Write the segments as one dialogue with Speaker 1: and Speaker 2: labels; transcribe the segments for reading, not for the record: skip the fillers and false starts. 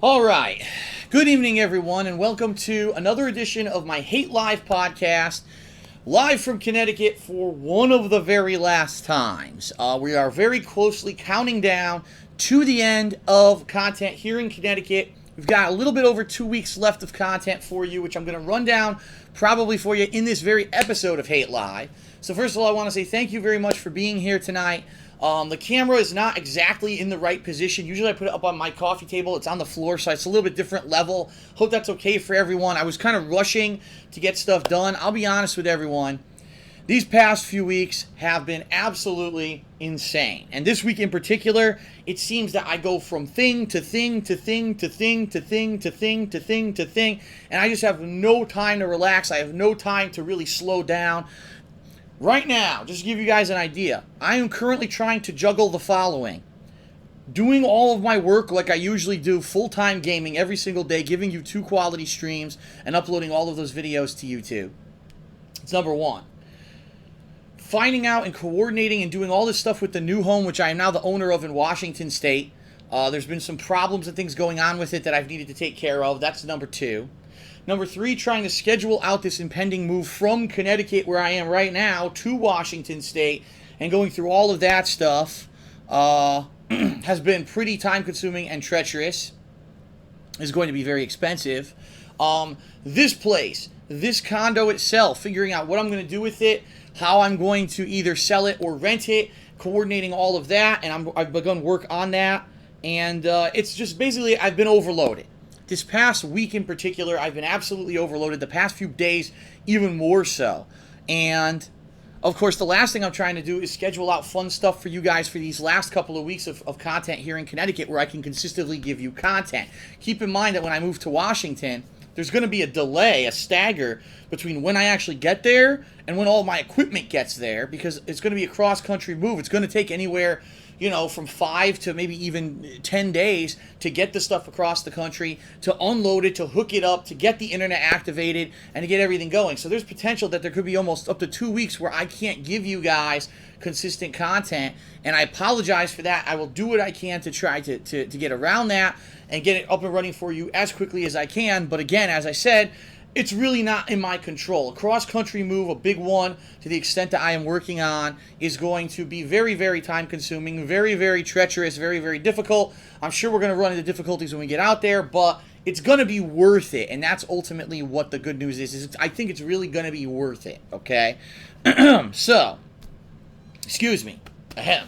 Speaker 1: All right. Good evening, everyone, and welcome to another edition of my Hate Live podcast, live from Connecticut for one of the very last times. We are very closely counting down to the end of content here in Connecticut. We've got a little bit over 2 weeks left of content for you, which I'm going to run down probably for you in this very episode of Hate Live. So first of all, I want to say thank you very much for being here tonight. The camera is not exactly in the right position. Usually I put it up on my coffee table. It's on the floor, so it's a little bit different level. Hope that's okay for everyone. I was kind of rushing to get stuff done. I'll be honest with everyone. These past few weeks have been absolutely insane. And this week in particular, it seems that I go from thing to thing to thing to thing to thing to thing to thing to thing, and I just have no time to relax. I have no time to really slow down. Right now, just to give you guys an idea, I am currently trying to juggle the following. Doing all of my work like I usually do, full-time gaming every single day, giving you 2 quality streams, and uploading all of those videos to YouTube. It's number one. Finding out and coordinating and doing all this stuff with the new home, which I am now the owner of in Washington State. There's been some problems and things going on with it that I've needed to take care of. That's number 2. Number 3, trying to schedule out this impending move from Connecticut, where I am right now, to Washington State, and going through all of that stuff has been pretty time-consuming and treacherous. It's going to be very expensive. This place, this condo itself, figuring out what I'm going to do with it, how I'm going to either sell it or rent it, coordinating all of that, and I've begun work on that, and it's just basically I've been overloaded. This past week in particular, I've been absolutely overloaded. The past few days, even more so. And, of course, the last thing I'm trying to do is schedule out fun stuff for you guys for these last couple of weeks of content here in Connecticut where I can consistently give you content. Keep in mind that when I move to Washington, there's going to be a delay, a stagger, between when I actually get there and when all my equipment gets there, because it's going to be a cross-country move. It's going to take anywhere, from 5 to maybe even 10 days to get the stuff across the country, to unload it, to hook it up, to get the internet activated, and to get everything going. So there's potential that there could be almost up to 2 weeks where I can't give you guys consistent content, and I apologize for that. I will do what I can to try to get around that and get it up and running for you as quickly as I can. But again, as I said, it's really not in my control. A cross-country move, a big one, to the extent that I am working on, is going to be very, very time-consuming, very, very treacherous, very, very difficult. I'm sure we're going to run into difficulties when we get out there, but it's going to be worth it, and that's ultimately what the good news is I think it's really going to be worth it, okay? So, excuse me. Ahem.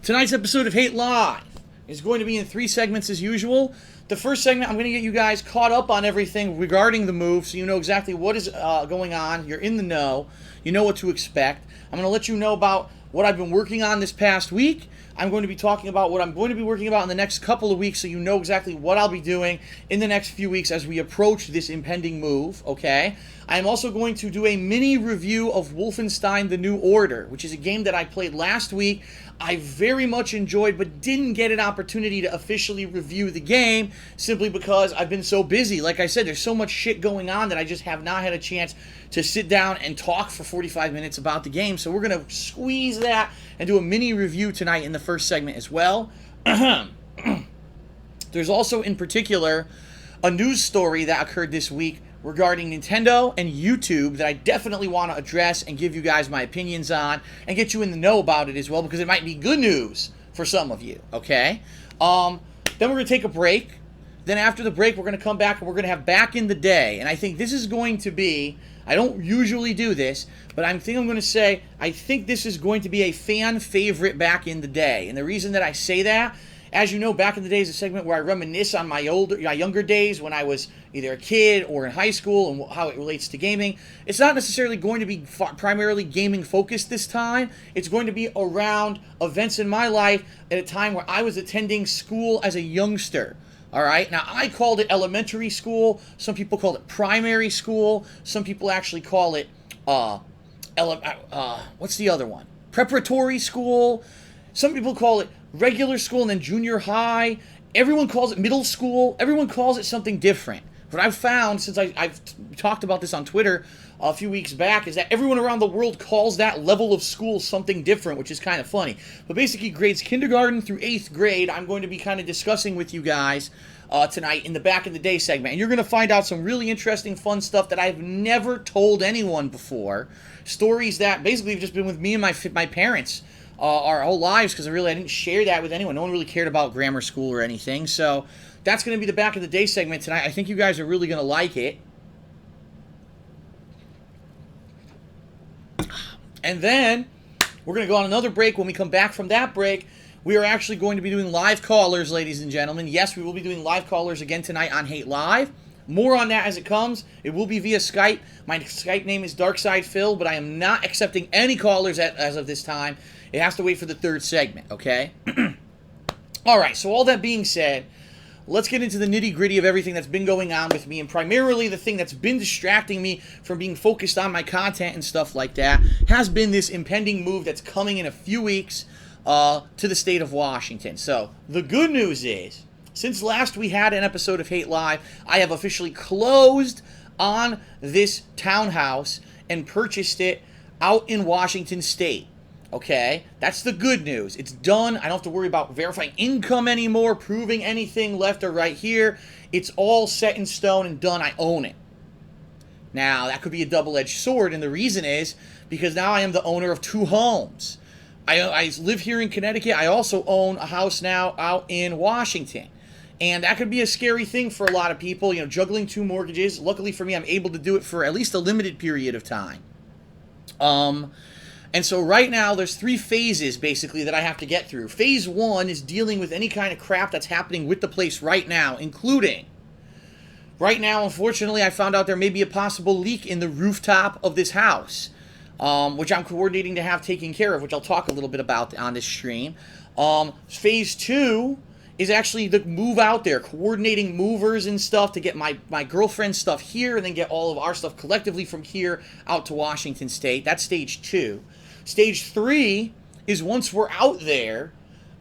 Speaker 1: Tonight's episode of Hate Live is going to be in 3 segments as usual. The first segment, I'm going to get you guys caught up on everything regarding the move, so you know exactly what is going on. You're in the know. You know what to expect. I'm going to let you know about what I've been working on this past week. I'm going to be talking about what I'm going to be working about in the next couple of weeks, so you know exactly what I'll be doing in the next few weeks as we approach this impending move, okay? I'm also going to do a mini review of Wolfenstein: The New Order, which is a game that I played last week. I very much enjoyed, but didn't get an opportunity to officially review the game simply because I've been so busy. Like I said, there's so much shit going on that I just have not had a chance to sit down and talk for 45 minutes about the game. So we're going to squeeze that and do a mini review tonight in the first segment as well. There's also, in particular, a news story that occurred this week regarding Nintendo and YouTube that I definitely want to address and give you guys my opinions on and get you in the know about it as well, because it might be good news for some of you, okay? Then we're going to take a break. Then after the break, we're going to come back and we're going to have Back in the Day. And I think this is going to be, I don't usually do this, but I think I'm going to say, I think this is going to be a fan favorite Back in the Day. And the reason that I say that, as you know, Back in the Day is a segment where I reminisce on my younger days when I was either a kid or in high school and how it relates to gaming. It's not necessarily going to be primarily gaming focused this time. It's going to be around events in my life at a time where I was attending school as a youngster. All right, now I called it elementary school. Some people call it primary school. Some people actually call it, what's the other one? Preparatory school. Some people call it regular school and then junior high. Everyone calls it middle school. Everyone calls it something different. what I've found since I've talked about this on Twitter a few weeks back is that everyone around the world calls that level of school something different, which is kind of funny. But basically, grades kindergarten through 8th grade, I'm going to be kind of discussing with you guys tonight in the Back in the Day segment. And you're going to find out some really interesting, fun stuff that I've never told anyone before. Stories that basically have just been with me and my parents our whole lives, because I didn't share that with anyone. No one really cared about grammar school or anything. So that's going to be the Back in the Day segment tonight. I think you guys are really going to like it. And then we're going to go on another break. When we come back from that break, we are actually going to be doing live callers, ladies and gentlemen. Yes, we will be doing live callers again tonight on Hate Live. More on that as it comes. It will be via Skype. My Skype name is DarkSidePhil, but I am not accepting any callers as of this time. It has to wait for the third segment, okay? All right, so all that being said, let's get into the nitty-gritty of everything that's been going on with me, and primarily the thing that's been distracting me from being focused on my content and stuff like that has been this impending move that's coming in a few weeks to the state of Washington. So the good news is, since last we had an episode of Hate Live, I have officially closed on this townhouse and purchased it out in Washington State. Okay, that's the good news. It's done. I don't have to worry about verifying income anymore, proving anything left or right here. It's all set in stone and done. I own it. Now, that could be a double-edged sword, and the reason is because now I am the owner of 2 homes. I live here in Connecticut. I also own a house now out in Washington. And that could be a scary thing for a lot of people, juggling 2 mortgages. Luckily for me, I'm able to do it for at least a limited period of time. And so right now, there's 3 phases, basically, that I have to get through. Phase 1 is dealing with any kind of crap that's happening with the place right now, including, right now, unfortunately, I found out there may be a possible leak in the rooftop of this house, which I'm coordinating to have taken care of, which I'll talk a little bit about on this stream. Phase 2 is actually the move out there, coordinating movers and stuff to get my girlfriend's stuff here and then get all of our stuff collectively from here out to Washington State. That's stage 2. Stage 3 is once we're out there,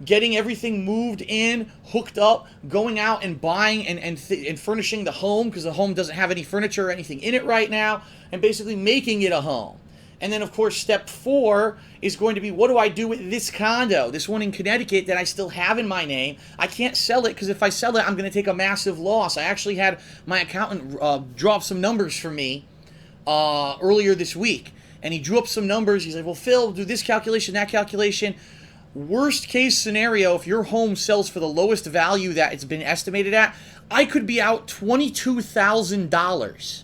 Speaker 1: getting everything moved in, hooked up, going out and buying and furnishing the home, because the home doesn't have any furniture or anything in it right now, and basically making it a home. And then, of course, step 4 is going to be, what do I do with this condo, this one in Connecticut that I still have in my name? I can't sell it, because if I sell it, I'm going to take a massive loss. I actually had my accountant draw up some numbers for me earlier this week. And he drew up some numbers. He's like, well, Phil, do this calculation, that calculation. Worst case scenario, if your home sells for the lowest value that it's been estimated at, I could be out $22,000.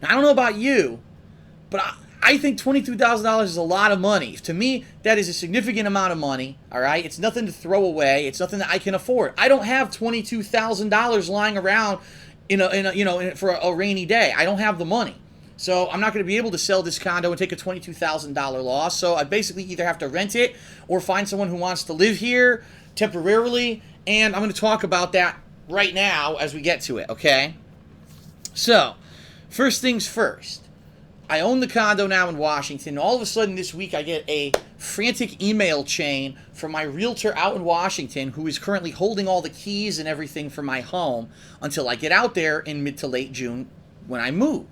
Speaker 1: Now, I don't know about you, but I think $22,000 is a lot of money. To me, that is a significant amount of money, all right? It's nothing to throw away. It's nothing that I can afford. I don't have $22,000 lying around for a rainy day. I don't have the money. So I'm not going to be able to sell this condo and take a $22,000 loss. So I basically either have to rent it or find someone who wants to live here temporarily. And I'm going to talk about that right now as we get to it, okay? So, first things first. I own the condo now in Washington. All of a sudden this week I get a frantic email chain from my realtor out in Washington, who is currently holding all the keys and everything for my home until I get out there in mid to late June when I move.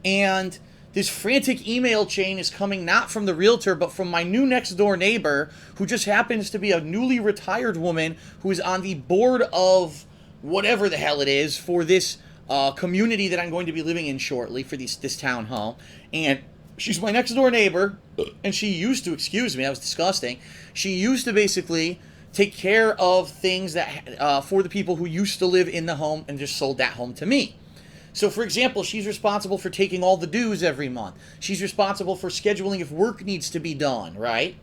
Speaker 1: And this frantic email chain is coming not from the realtor, but from my new next door neighbor, who just happens to be a newly retired woman who is on the board of whatever the hell it is for this community that I'm going to be living in shortly, for this townhome. And she's my next door neighbor, and she used to, excuse me, that was disgusting. She used to basically take care of things that for the people who used to live in the home and just sold that home to me. So, for example, she's responsible for taking all the dues every month. She's responsible for scheduling if work needs to be done, right?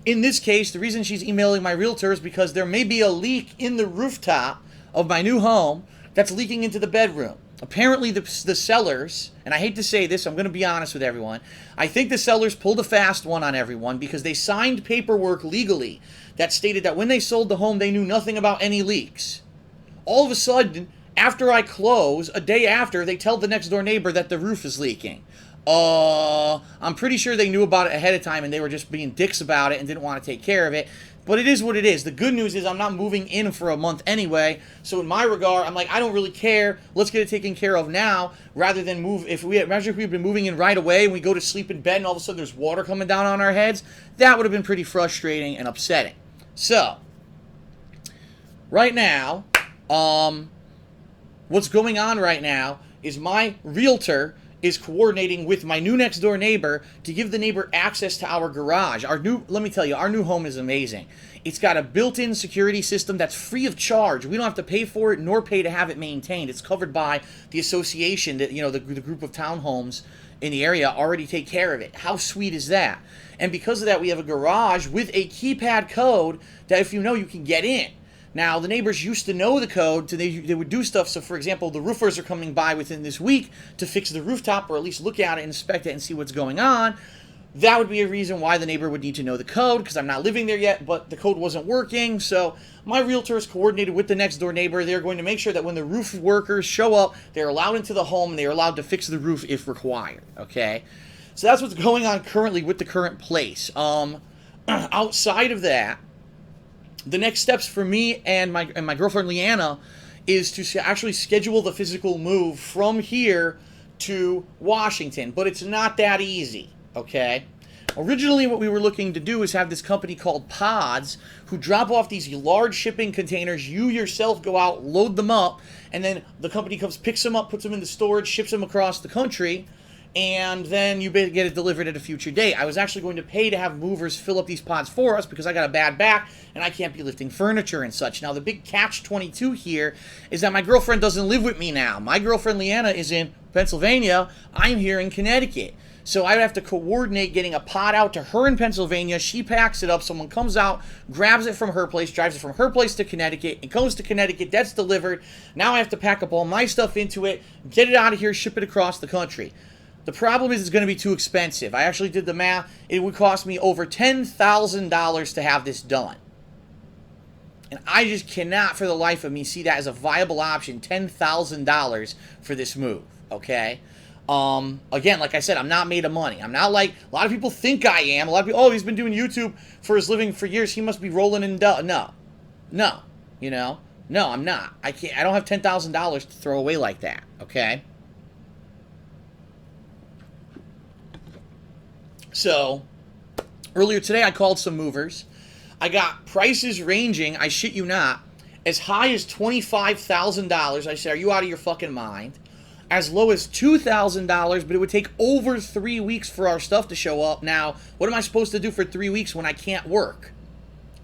Speaker 1: In this case, the reason she's emailing my realtor is because there may be a leak in the rooftop of my new home that's leaking into the bedroom. Apparently, the sellers, and I hate to say this, I'm going to be honest with everyone, I think the sellers pulled a fast one on everyone because they signed paperwork legally that stated that when they sold the home, they knew nothing about any leaks. All of a sudden, after I close, a day after, they tell the next door neighbor that the roof is leaking. I'm pretty sure they knew about it ahead of time and they were just being dicks about it and didn't want to take care of it. But it is what it is. The good news is I'm not moving in for a month anyway. So in my regard, I'm like, I don't really care. Let's get it taken care of now rather than move. Imagine if we'd been moving in right away and we go to sleep in bed and all of a sudden there's water coming down on our heads. That would have been pretty frustrating and upsetting. So, right now, what's going on right now is my realtor is coordinating with my new next door neighbor to give the neighbor access to our garage. Let me tell you, our new home is amazing. It's got a built-in security system that's free of charge. We don't have to pay for it nor pay to have it maintained. It's covered by the association that, the group of townhomes in the area already take care of it. How sweet is that? And because of that, we have a garage with a keypad code that if you can get in. Now, the neighbors used to know the code, so they would do stuff. So, for example, the roofers are coming by within this week to fix the rooftop or at least look at it, inspect it, and see what's going on. That would be a reason why the neighbor would need to know the code, because I'm not living there yet, but the code wasn't working. So my realtor is coordinated with the next door neighbor. They're going to make sure that when the roof workers show up, they're allowed into the home and they're allowed to fix the roof if required, okay? So that's what's going on currently with the current place. Outside of that, the next steps for me and my girlfriend Leanna is to actually schedule the physical move from here to Washington, but it's not that easy, okay? Originally, what we were looking to do is have this company called Pods who drop off these large shipping containers. You yourself go out, load them up, and then the company comes, picks them up, puts them into storage, ships them across the country, and then you get it delivered at a future date. I was actually going to pay to have movers fill up these pods for us because I got a bad back and I can't be lifting furniture and such. Now, the big catch-22 here is that my girlfriend doesn't live with me now. My girlfriend Leanna is in Pennsylvania. I'm here in Connecticut. So I would have to coordinate getting a pod out to her in Pennsylvania. She packs it up. Someone comes out, grabs it from her place, drives it from her place to Connecticut. It goes to Connecticut. That's delivered. Now I have to pack up all my stuff into it, get it out of here, ship it across the country. The problem is it's going to be too expensive. I actually did the math. It would cost me over $10,000 to have this done. And I just cannot for the life of me see that as a viable option, $10,000 for this move, okay? Again, like I said, I'm not made of money. I'm not like, a lot of people think I am. A lot of people, oh, he's been doing YouTube for his living for years. He must be rolling in dough. No, no, no, I'm not. I don't have $10,000 to throw away like that, okay? So, earlier today I called some movers. I got prices ranging, I shit you not, as high as $25,000. I said, are you out of your fucking mind? As low as $2,000, but it would take over 3 weeks for our stuff to show up. Now, what am I supposed to do for 3 weeks when I can't work?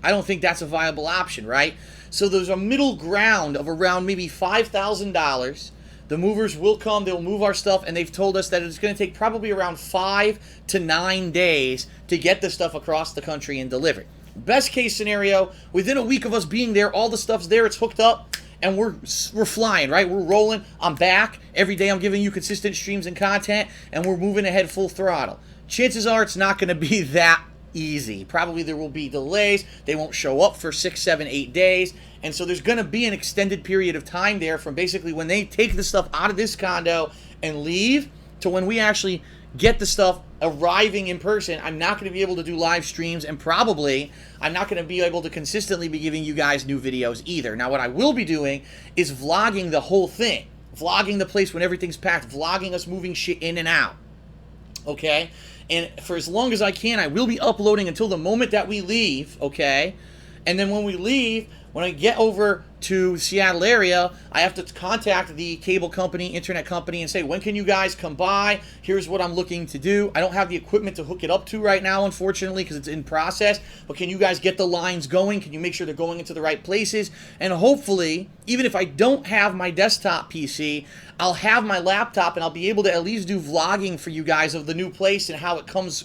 Speaker 1: I don't think that's a viable option, right? So there's a middle ground of around maybe $5,000. The movers will come, they'll move our stuff, and they've told us that it's going to take probably around 5 to 9 days to get the stuff across the country and delivered. Best case scenario, within a week of us being there, all the stuff's there, it's hooked up, and we're flying, right? We're rolling. I'm back. Every day I'm giving you consistent streams and content, and we're moving ahead full throttle. Chances are it's not going to be that easy. Probably there will be delays. They won't show up for 6, 7, 8 days. And so there's going to be an extended period of time there from basically when they take the stuff out of this condo and leave to when we actually get the stuff arriving in person. I'm not going to be able to do live streams, and probably I'm not going to be able to consistently be giving you guys new videos either. Now, what I will be doing is vlogging the whole thing. Vlogging the place when everything's packed. Vlogging us moving shit in and out. Okay? And for as long as I can, I will be uploading until the moment that we leave, okay? And then when we leave, when I get over to Seattle area, I have to contact the cable company, internet company, and say, when can you guys come by? Here's what I'm looking to do. I don't have the equipment to hook it up to right now, unfortunately, because it's in process. But can you guys get the lines going? Can you make sure they're going into the right places? And hopefully, even if I don't have my desktop PC, I'll have my laptop and I'll be able to at least do vlogging for you guys of the new place and how it comes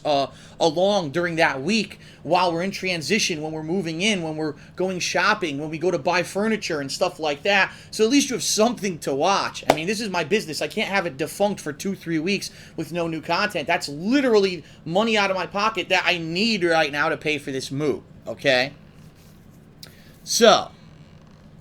Speaker 1: along during that week while we're in transition, when we're moving in, when we're going shopping, when we go to buy furniture and stuff like that. So at least you have something to watch. I mean, this is my business. I can't have it defunct for 2-3 weeks with no new content. That's literally money out of my pocket that I need right now to pay for this move, okay? So,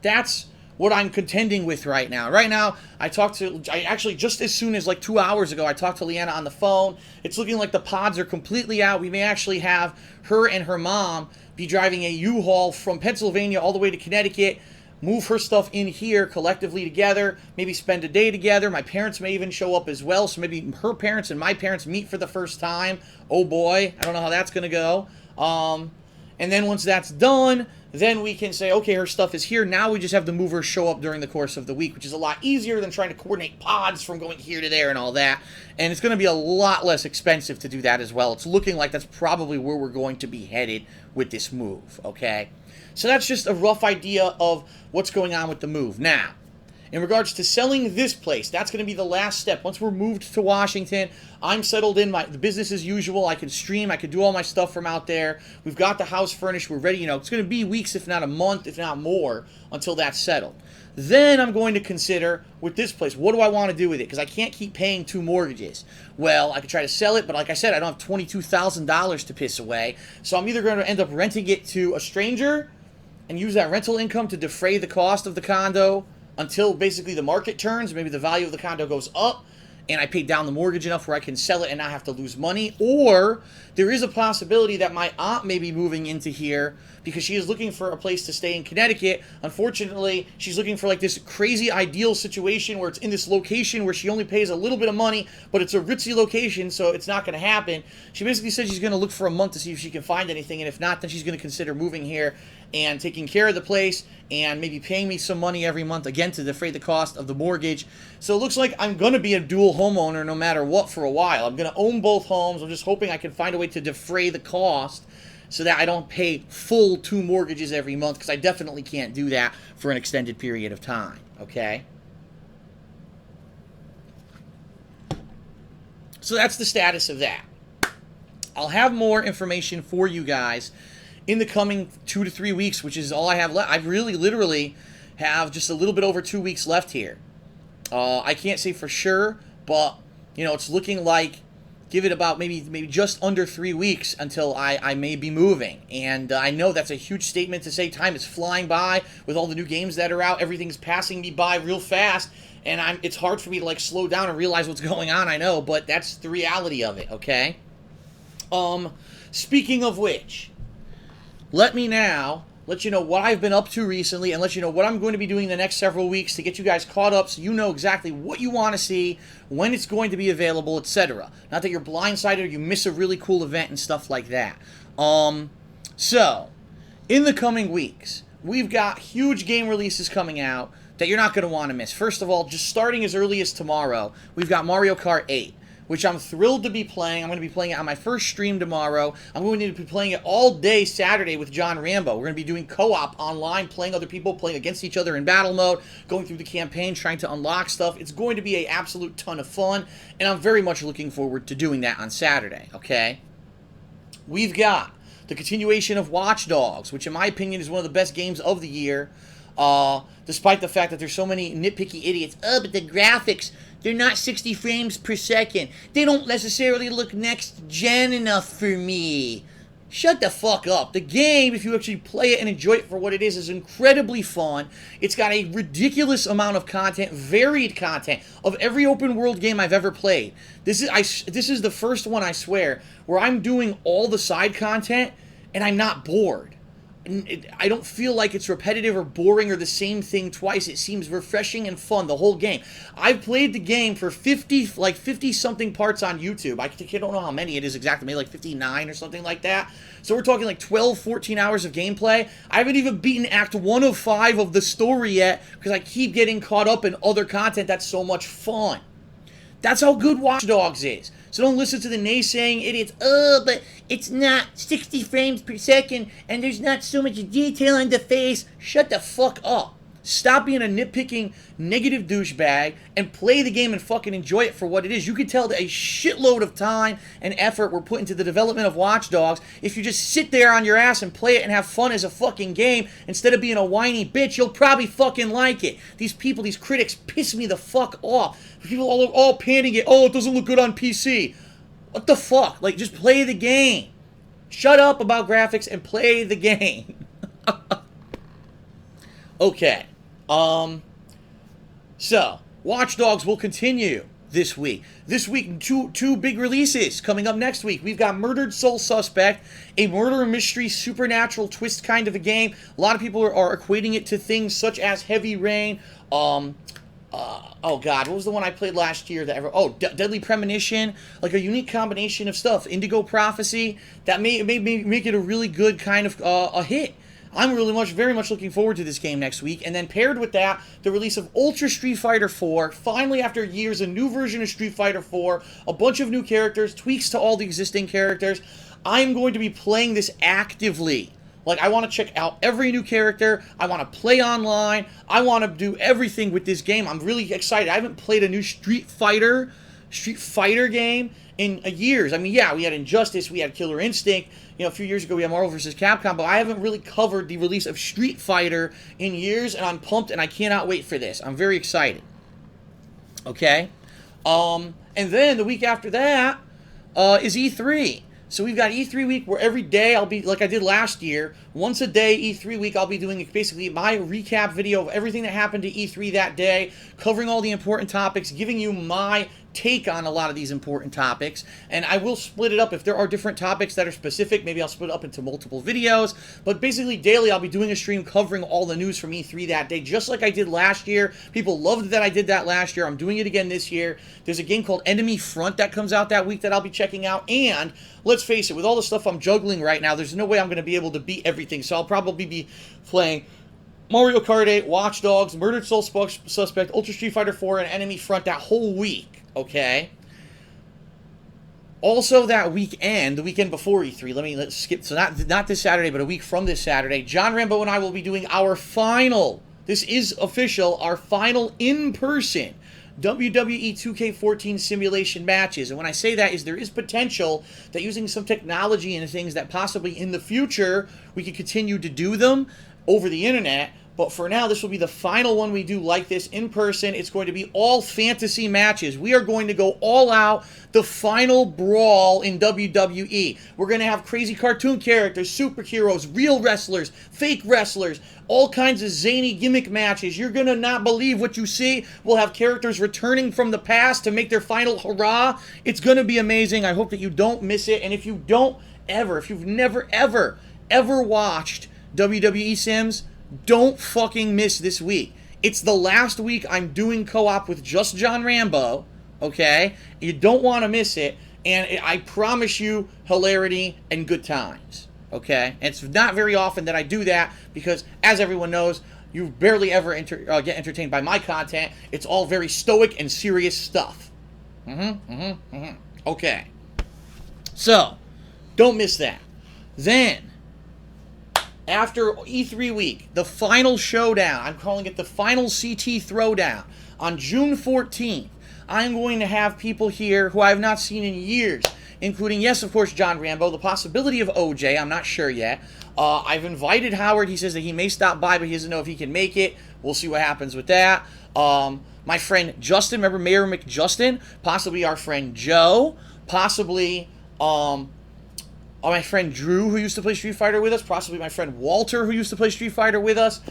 Speaker 1: that's what I'm contending with right now. Right now, I actually, just as soon as like 2 hours ago, I talked to Leanna on the phone. It's looking like the pods are completely out. We may actually have her and her mom be driving a U-Haul from Pennsylvania all the way to Connecticut, move her stuff in here collectively together, maybe spend a day together. My parents may even show up as well, so maybe her parents and my parents meet for the first time. Oh boy, I don't know how that's going to go. And then once that's done, then we can say, okay, her stuff is here. Now we just have the movers show up during the course of the week, which is a lot easier than trying to coordinate pods from going here to there and all that. And it's going to be a lot less expensive to do that as well. It's looking like that's probably where we're going to be headed with this move, okay? So that's just a rough idea of what's going on with the move. Now, in regards to selling this place, that's going to be the last step. Once we're moved to Washington, I'm settled in. The business as usual. I can stream. I can do all my stuff from out there. We've got the house furnished. We're ready. It's going to be weeks, if not a month, if not more, until that's settled. Then I'm going to consider, with this place, what do I want to do with it? Because I can't keep paying 2 mortgages. Well, I could try to sell it, but like I said, I don't have $22,000 to piss away. So I'm either going to end up renting it to a stranger and use that rental income to defray the cost of the condo until basically the market turns, maybe the value of the condo goes up, and I pay down the mortgage enough where I can sell it and not have to lose money. Or there is a possibility that my aunt may be moving into here because she is looking for a place to stay in Connecticut. Unfortunately, she's looking for like this crazy ideal situation where it's in this location where she only pays a little bit of money, but it's a ritzy location, so it's not going to happen. She basically said she's going to look for a month to see if she can find anything, and if not, then she's going to consider moving here and taking care of the place and maybe paying me some money every month, again, to defray the cost of the mortgage. So it looks like I'm going to be a dual homeowner no matter what for a while. I'm going to own both homes. I'm just hoping I can find a way to defray the cost so that I don't pay full 2 mortgages every month, because I definitely can't do that for an extended period of time, okay? So that's the status of that. I'll have more information for you guys in the coming 2 to 3 weeks, which is all I have left. I really literally have just a little bit over 2 weeks left here. I can't say for sure, but it's looking like give it about maybe just under 3 weeks until I may be moving. And I know that's a huge statement to say. Time is flying by with all the new games that are out. Everything's passing me by real fast, and it's hard for me to like slow down and realize what's going on. I know, but that's the reality of it. Okay. Speaking of which, let me now let you know what I've been up to recently and let you know what I'm going to be doing the next several weeks to get you guys caught up so you know exactly what you want to see, when it's going to be available, etc. Not that you're blindsided or you miss a really cool event and stuff like that. So, in the coming weeks, we've got huge game releases coming out that you're not going to want to miss. First of all, just starting as early as tomorrow, we've got Mario Kart 8. Which I'm thrilled to be playing. I'm going to be playing it on my first stream tomorrow. I'm going to be playing it all day Saturday with John Rambo. We're going to be doing co-op online, playing other people, playing against each other in battle mode, going through the campaign, trying to unlock stuff. It's going to be an absolute ton of fun, and I'm very much looking forward to doing that on Saturday, okay? We've got the continuation of Watch Dogs, which in my opinion is one of the best games of the year, despite the fact that there's so many nitpicky idiots. Oh, but the graphics, they're not 60 frames per second. They don't necessarily look next gen enough for me. Shut the fuck up. The game, if you actually play it and enjoy it for what it is incredibly fun. It's got a ridiculous amount of content, varied content, of every open world game I've ever played. This is the first one, I swear, where I'm doing all the side content and I'm not bored. I don't feel like it's repetitive or boring or the same thing twice. It seems refreshing and fun, the whole game. I've played the game for 50-something parts on YouTube. I don't know how many it is exactly, maybe like 59 or something like that. So we're talking like 12, 14 hours of gameplay. I haven't even beaten Act 1 of 5 of the story yet because I keep getting caught up in other content that's so much fun. That's how good Watch Dogs is. So don't listen to the naysaying idiots. Oh, but it's not 60 frames per second and there's not so much detail on the face. Shut the fuck up. Stop being a nitpicking negative douchebag and play the game and fucking enjoy it for what it is. You can tell that a shitload of time and effort were put into the development of Watch Dogs. If you just sit there on your ass and play it and have fun as a fucking game instead of being a whiny bitch, you'll probably fucking like it. These people, these critics, piss me the fuck off. People all panting it. Oh, it doesn't look good on PC. What the fuck? Like, just play the game. Shut up about graphics and play the game. Okay. So, Watch Dogs will continue this week. This week, two big releases coming up next week. We've got Murdered Soul Suspect, a murder mystery supernatural twist kind of a game. A lot of people are equating it to things such as Heavy Rain. Oh God, what was the one I played last year? Deadly Premonition. Like a unique combination of stuff. Indigo Prophecy. That may make it a really good kind of a hit. I'm very much looking forward to this game next week. And then paired with that, the release of Ultra Street Fighter 4. Finally, after years, a new version of Street Fighter 4. A bunch of new characters, tweaks to all the existing characters. I'm going to be playing this actively. Like, I want to check out every new character. I want to play online. I want to do everything with this game. I'm really excited. I haven't played a new Street Fighter game in years. I mean, yeah, we had Injustice, we had Killer Instinct. You know, a few years ago we had Marvel vs. Capcom, but I haven't really covered the release of Street Fighter in years, and I'm pumped, and I cannot wait for this. I'm very excited. Okay? And then the week after that is E3. So we've got E3 week where every day I'll be, like I did last year, once a day, E3 week, I'll be doing basically my recap video of everything that happened to E3 that day, covering all the important topics, giving you my take on a lot of these important topics, and I will split it up. If there are different topics that are specific, maybe I'll split it up into multiple videos, but basically daily I'll be doing a stream covering all the news from E3 that day, just like I did last year. People loved that I did that last year. I'm doing it again this year. There's a game called Enemy Front that comes out that week that I'll be checking out, and let's face it, with all the stuff I'm juggling right now, there's no way I'm going to be able to beat everything, so I'll probably be playing Mario Kart 8, Watch Dogs, Murdered Soul Suspect, Ultra Street Fighter 4, and Enemy Front that whole week. Okay. Also that weekend, the weekend before E3, let's skip, so not this Saturday, but a week from this Saturday, John Rambo and I will be doing our final, this is official, our final in-person WWE 2K14 simulation matches. And when I say that is there is potential that using some technology and things that possibly in the future we could continue to do them over the internet. But for now, this will be the final one we do like this in person. It's going to be all fantasy matches. We are going to go all out, the final brawl in WWE. We're going to have crazy cartoon characters, superheroes, real wrestlers, fake wrestlers, all kinds of zany gimmick matches. You're going to not believe what you see. We'll have characters returning from the past to make their final hurrah. It's going to be amazing. I hope that you don't miss it. And if you don't ever, if you've never, ever watched WWE Sims, don't fucking miss this week. It's the last week I'm doing co-op with just John Rambo, okay? You don't want to miss it, and I promise you hilarity and good times, okay? And it's not very often that I do that because, as everyone knows, you barely ever get entertained by my content. It's all very stoic and serious stuff. Okay. So, don't miss that. Then, after E3 week, the final showdown, I'm calling it the final CT Throwdown, on June 14th, I'm going to have people here who I have not seen in years, including, yes, of course, John Rambo, the possibility of OJ, I'm not sure yet. I've invited Howard. He says that he may stop by, but he doesn't know if he can make it. We'll see what happens with that. My friend Justin, remember Mayor McJustin? Possibly our friend Joe. Possibly, my friend Drew, who used to play Street Fighter with us. Possibly my friend Walter, who used to play Street Fighter with us.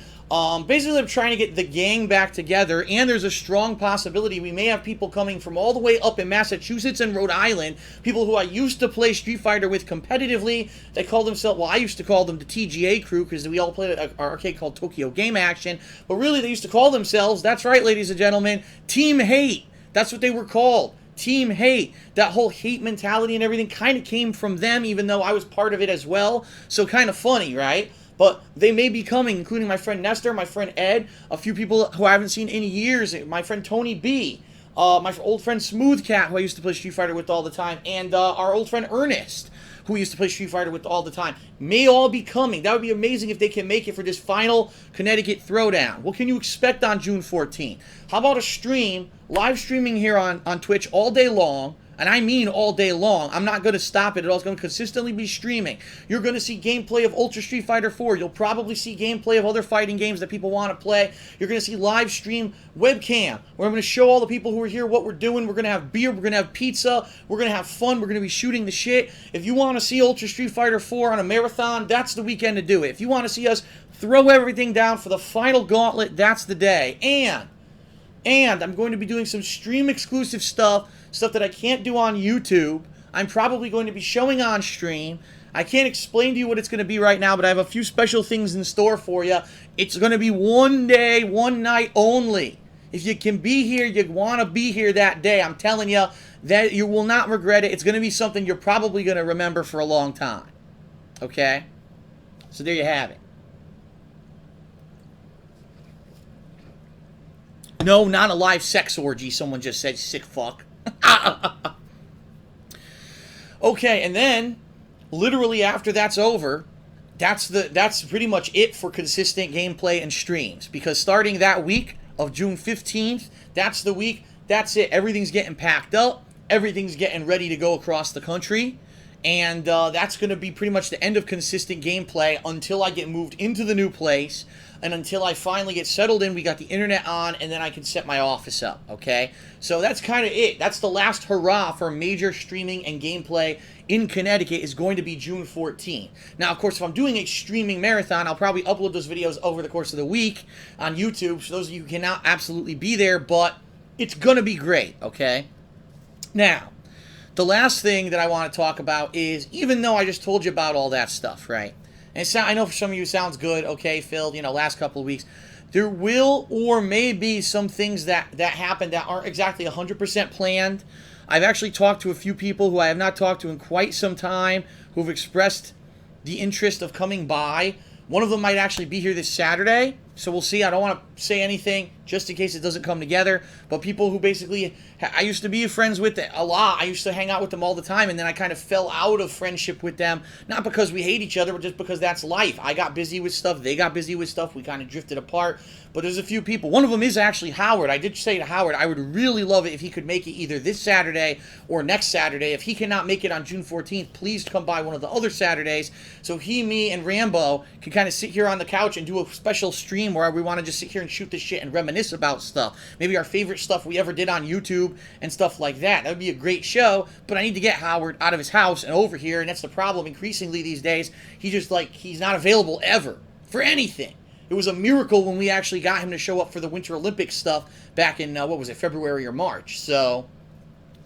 Speaker 1: Basically, I'm trying to get the gang back together, and there's a strong possibility we may have people coming from all the way up in Massachusetts and Rhode Island, people who I used to play Street Fighter with competitively. They call themselves, well, I used to call them the TGA crew, because we all played an arcade called Tokyo Game Action, but really they used to call themselves, that's right, ladies and gentlemen, Team Hate. That's what they were called. Team Hate. That whole hate mentality and everything kind of came from them, even though I was part of it as well. So kind of funny, right? But they may be coming, including my friend Nestor, my friend Ed, a few people who I haven't seen in years, my friend Tony B, my old friend Smooth Cat, who I used to play Street Fighter with all the time, and our old friend Ernest, who we used to play Street Fighter with all the time, may all be coming. That would be amazing if they can make it for this final Connecticut Throwdown. What can you expect on June 14th? How about a stream, live streaming here on Twitch all day long, And I mean all day long. I'm not going to stop it at all. It's going to consistently be streaming. You're going to see gameplay of Ultra Street Fighter 4. You'll probably see gameplay of other fighting games that people want to play. You're going to see live stream webcam, where I'm going to show all the people who are here what we're doing. We're going to have beer. We're going to have pizza. We're going to have fun. We're going to be shooting the shit. If you want to see Ultra Street Fighter 4 on a marathon, that's the weekend to do it. If you want to see us throw everything down for the final gauntlet, that's the day. And I'm going to be doing some stream exclusive stuff that I can't do on YouTube. I'm probably going to be showing on stream. I can't explain to you what it's going to be right now, but I have a few special things in store for you. It's going to be one day, one night only. If you can be here, you want to be here that day. I'm telling you that you will not regret it. It's going to be something you're probably going to remember for a long time. Okay? So there you have it. No, not a live sex orgy, someone just said, sick fuck. Okay, and then, literally after that's over, that's pretty much it for consistent gameplay and streams. Because starting that week of June 15th, that's the week, that's it. Everything's getting packed up. Everything's getting ready to go across the country. And that's going to be pretty much the end of consistent gameplay until I get moved into the new place. And until I finally get settled in, we got the internet on, and then I can set my office up, okay? So that's kind of it. That's the last hurrah for major streaming and gameplay in Connecticut is going to be June 14th. Now, of course, if I'm doing a streaming marathon, I'll probably upload those videos over the course of the week on YouTube. So those of you who cannot absolutely be there, but it's going to be great, okay? Now, the last thing that I want to talk about is, even though I just told you about all that stuff, right? And I know for some of you it sounds good, okay, Phil, last couple of weeks. There will or may be some things that happen that aren't exactly 100% planned. I've actually talked to a few people who I have not talked to in quite some time who've expressed the interest of coming by. One of them might actually be here this Saturday, so we'll see. I don't want to say anything just in case it doesn't come together, but people who basically, I used to be friends with a lot. I used to hang out with them all the time, and then I kind of fell out of friendship with them, not because we hate each other, but just because that's life. I got busy with stuff, they got busy with stuff, we kind of drifted apart, but there's a few people. One of them is actually Howard. I did say to Howard, I would really love it if he could make it either this Saturday or next Saturday. If he cannot make it on June 14th, please come by one of the other Saturdays, so he, me, and Rambo can kind of sit here on the couch and do a special stream where we want to just sit here and shoot the shit and reminisce about stuff. Maybe our favorite stuff we ever did on YouTube and stuff like that. That would be a great show, but I need to get Howard out of his house and over here, and that's the problem increasingly these days. He's not available ever for anything. It was a miracle when we actually got him to show up for the Winter Olympics stuff back in, February or March. So,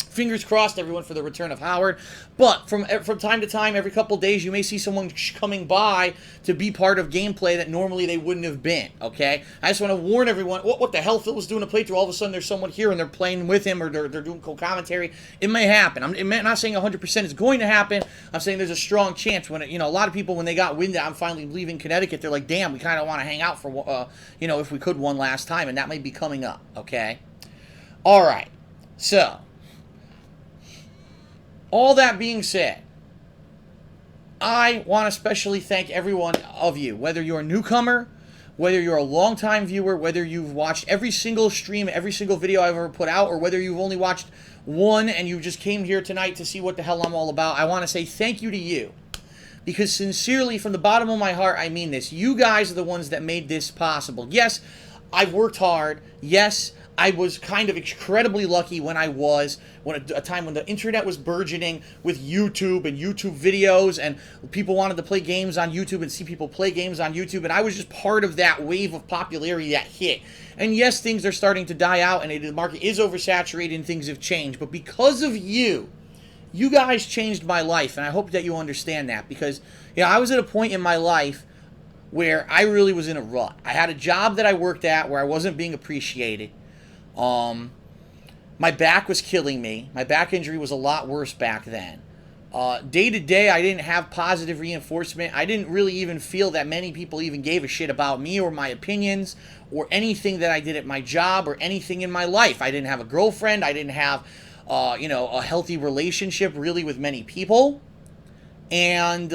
Speaker 1: fingers crossed, everyone, for the return of Howard. But from time to time, every couple days, you may see someone coming by to be part of gameplay that normally they wouldn't have been, okay? I just want to warn everyone, what the hell, Phil was doing a playthrough, all of a sudden there's someone here and they're playing with him or they're doing co-commentary. It may happen. I'm not saying 100% it's going to happen. I'm saying there's a strong chance when, a lot of people, when they got wind that I'm finally leaving Connecticut, they're like, damn, we kind of want to hang out for, if we could one last time, and that might be coming up, okay? All right, so all that being said, I want to especially thank every one of you, whether you're a newcomer, whether you're a longtime viewer, whether you've watched every single stream, every single video I've ever put out, or whether you've only watched one and you just came here tonight to see what the hell I'm all about. I want to say thank you to you. Because sincerely, from the bottom of my heart, I mean this. You guys are the ones that made this possible. Yes, I've worked hard. Yes, I was kind of incredibly lucky when a time when the internet was burgeoning with YouTube and YouTube videos, and people wanted to play games on YouTube and see people play games on YouTube, and I was just part of that wave of popularity that hit. And yes, things are starting to die out, and the market is oversaturated and things have changed, but because of you guys changed my life, and I hope that you understand that, because I was at a point in my life where I really was in a rut. I had a job that I worked at where I wasn't being appreciated. My back was killing me. My back injury was a lot worse back then. Day to day, I didn't have positive reinforcement. I didn't really even feel that many people even gave a shit about me or my opinions or anything that I did at my job or anything in my life. I didn't have a girlfriend. I didn't have, a healthy relationship really with many people. And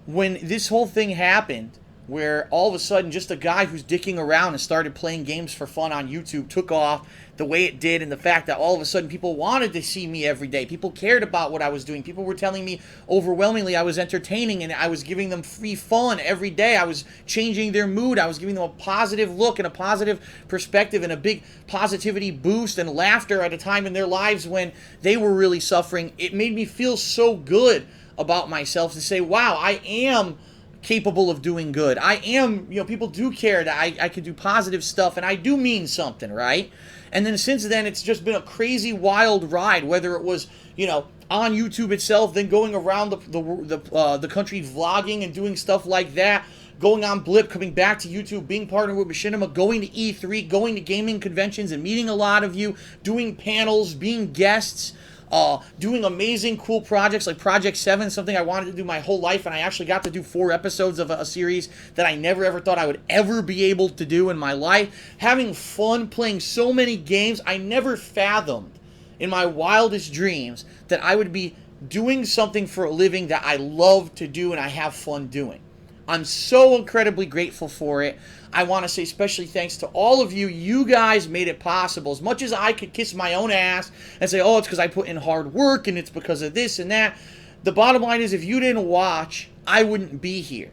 Speaker 1: when this whole thing happened, where all of a sudden just a guy who's dicking around and started playing games for fun on YouTube took off the way it did, and the fact that all of a sudden people wanted to see me every day. People cared about what I was doing. People were telling me overwhelmingly I was entertaining and I was giving them free fun every day. I was changing their mood. I was giving them a positive look and a positive perspective and a big positivity boost and laughter at a time in their lives when they were really suffering. It made me feel so good about myself to say, wow, I am capable of doing good. I am, people do care that I can do positive stuff and I do mean something, right? And then since then, it's just been a crazy, wild ride, whether it was, on YouTube itself, then going around the country vlogging and doing stuff like that, going on Blip, coming back to YouTube, being partnered with Machinima, going to E3, going to gaming conventions and meeting a lot of you, doing panels, being guests, doing amazing, cool projects like Project 7, something I wanted to do my whole life, and I actually got to do 4 episodes of a series that I never ever thought I would ever be able to do in my life. Having fun, playing so many games. I never fathomed in my wildest dreams that I would be doing something for a living that I love to do and I have fun doing. I'm so incredibly grateful for it. I want to say especially thanks to all of you. You guys made it possible. As much as I could kiss my own ass and say, oh, it's because I put in hard work and it's because of this and that. The bottom line is if you didn't watch, I wouldn't be here.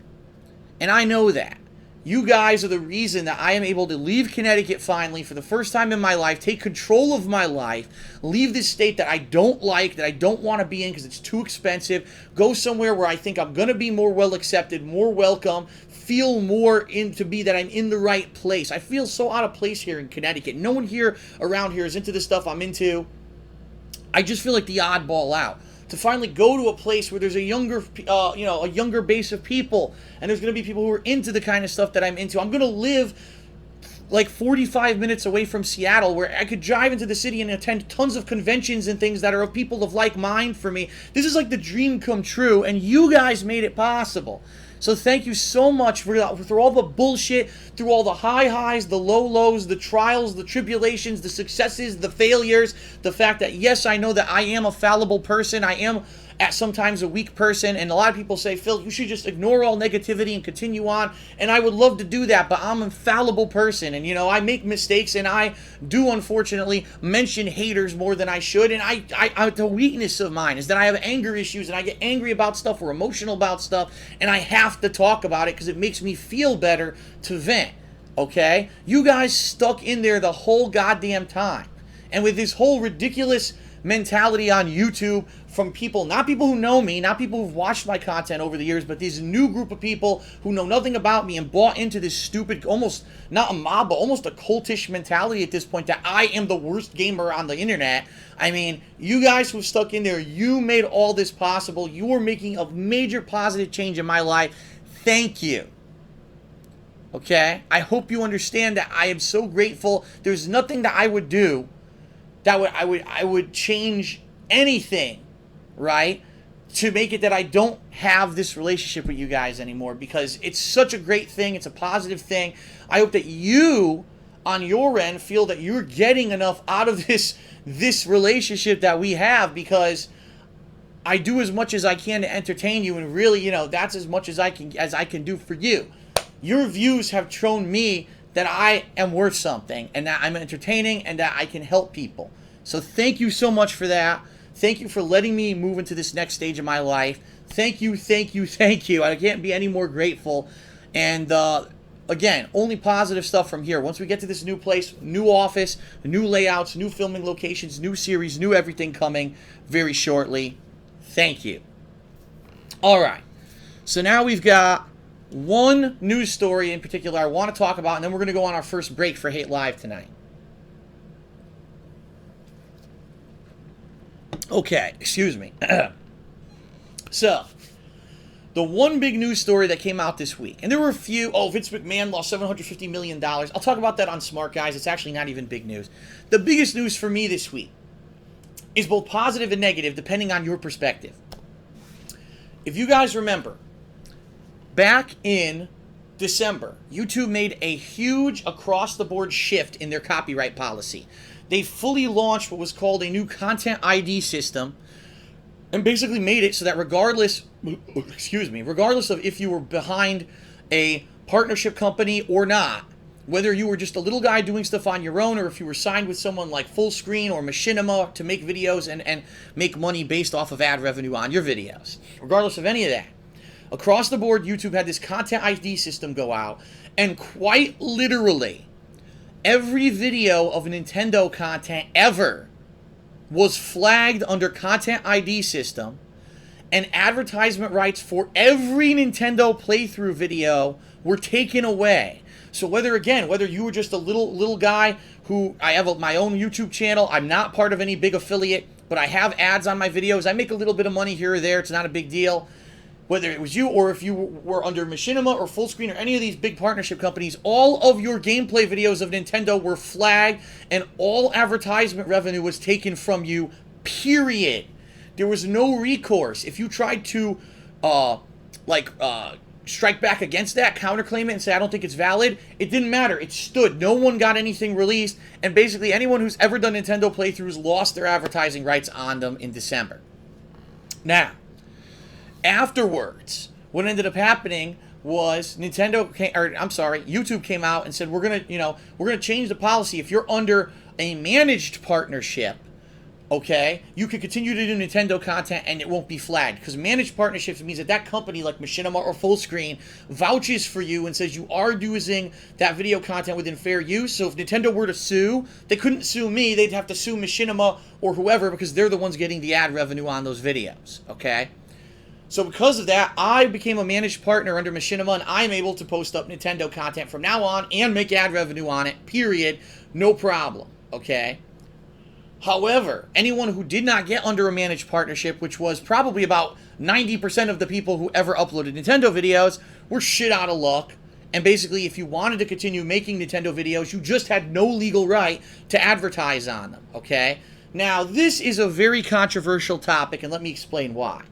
Speaker 1: And I know that. You guys are the reason that I am able to leave Connecticut finally for the first time in my life, take control of my life, leave this state that I don't like, that I don't want to be in because it's too expensive, go somewhere where I think I'm going to be more well accepted, more welcome, feel more that I'm in the right place. I feel so out of place here in Connecticut. No one here around here is into the stuff I'm into. I just feel like the oddball out. To finally go to a place where there's a younger base of people, and there's going to be people who are into the kind of stuff that I'm into. I'm going to live like 45 minutes away from Seattle, where I could drive into the city and attend tons of conventions and things that are of people of like mind for me. This is like the dream come true, and you guys made it possible. So thank you so much for all the bullshit, through all the high highs, the low lows, the trials, the tribulations, the successes, the failures, the fact that, yes, I know that I am a fallible person. I am at sometimes a weak person, and a lot of people say, Phil, you should just ignore all negativity and continue on, and I would love to do that, but I'm a fallible person, and I make mistakes, and I do unfortunately mention haters more than I should, and the weakness of mine is that I have anger issues, and I get angry about stuff or emotional about stuff, and I have to talk about it because it makes me feel better to vent, okay? You guys stuck in there the whole goddamn time, and with this whole ridiculous mentality on YouTube from people, not people who know me, not people who've watched my content over the years, but this new group of people who know nothing about me and bought into this stupid, almost not a mob, but almost a cultish mentality at this point that I am the worst gamer on the internet. I mean, you guys who stuck in there, you made all this possible. You are making a major positive change in my life. Thank you. Okay? I hope you understand that I am so grateful. There's nothing that I would do that I would change anything, right, to make it that I don't have this relationship with you guys anymore, because it's such a great thing. It's a positive thing. I hope that you, on your end, feel that you're getting enough out of this relationship that we have, because I do as much as I can to entertain you, and really, that's as much as I can do for you. Your views have shown me that I am worth something, and that I'm entertaining, and that I can help people. So thank you so much for that. Thank you for letting me move into this next stage of my life. Thank you, thank you, thank you. I can't be any more grateful. And again, only positive stuff from here. Once we get to this new place, new office, new layouts, new filming locations, new series, new everything coming very shortly. Thank you. All right. So now we've got one news story in particular I want to talk about, and then we're going to go on our first break for Hate Live tonight. Okay, excuse me. So, the one big news story that came out this week, and there were a few. Oh, Vince McMahon lost $750 million. I'll talk about that on Smart Guys. It's actually not even big news. The biggest news for me this week is both positive and negative, depending on your perspective. If you guys remember, back in December, YouTube made a huge across-the-board shift in their copyright policy. They fully launched what was called a new content ID system, and basically made it so that regardless of if you were behind a partnership company or not, whether you were just a little guy doing stuff on your own or if you were signed with someone like Fullscreen or Machinima to make videos and make money based off of ad revenue on your videos, regardless of any of that, across the board, YouTube had this content ID system go out, and quite literally, every video of Nintendo content ever was flagged under content ID system, and advertisement rights for every Nintendo playthrough video were taken away. So whether you were just a little guy who, I have my own YouTube channel, I'm not part of any big affiliate, but I have ads on my videos, I make a little bit of money here or there, it's not a big deal. Whether it was you or if you were under Machinima or Fullscreen or any of these big partnership companies, all of your gameplay videos of Nintendo were flagged and all advertisement revenue was taken from you, period. There was no recourse. If you tried to, strike back against that, counterclaim it and say, I don't think it's valid, it didn't matter. It stood. No one got anything released, and basically anyone who's ever done Nintendo playthroughs lost their advertising rights on them in December. Now, afterwards, what ended up happening was YouTube came out and said, we're gonna change the policy. If you're under a managed partnership, okay, you can continue to do Nintendo content and it won't be flagged, because managed partnerships means that company like Machinima or Fullscreen vouches for you and says you are using that video content within fair use. So if Nintendo were to sue, they couldn't sue me, they'd have to sue Machinima or whoever, because they're the ones getting the ad revenue on those videos, okay? So because of that, I became a managed partner under Machinima, and I'm able to post up Nintendo content from now on and make ad revenue on it, period, no problem, okay? However, anyone who did not get under a managed partnership, which was probably about 90% of the people who ever uploaded Nintendo videos, were shit out of luck. And basically, if you wanted to continue making Nintendo videos, you just had no legal right to advertise on them, okay? Now, this is a very controversial topic, and let me explain why.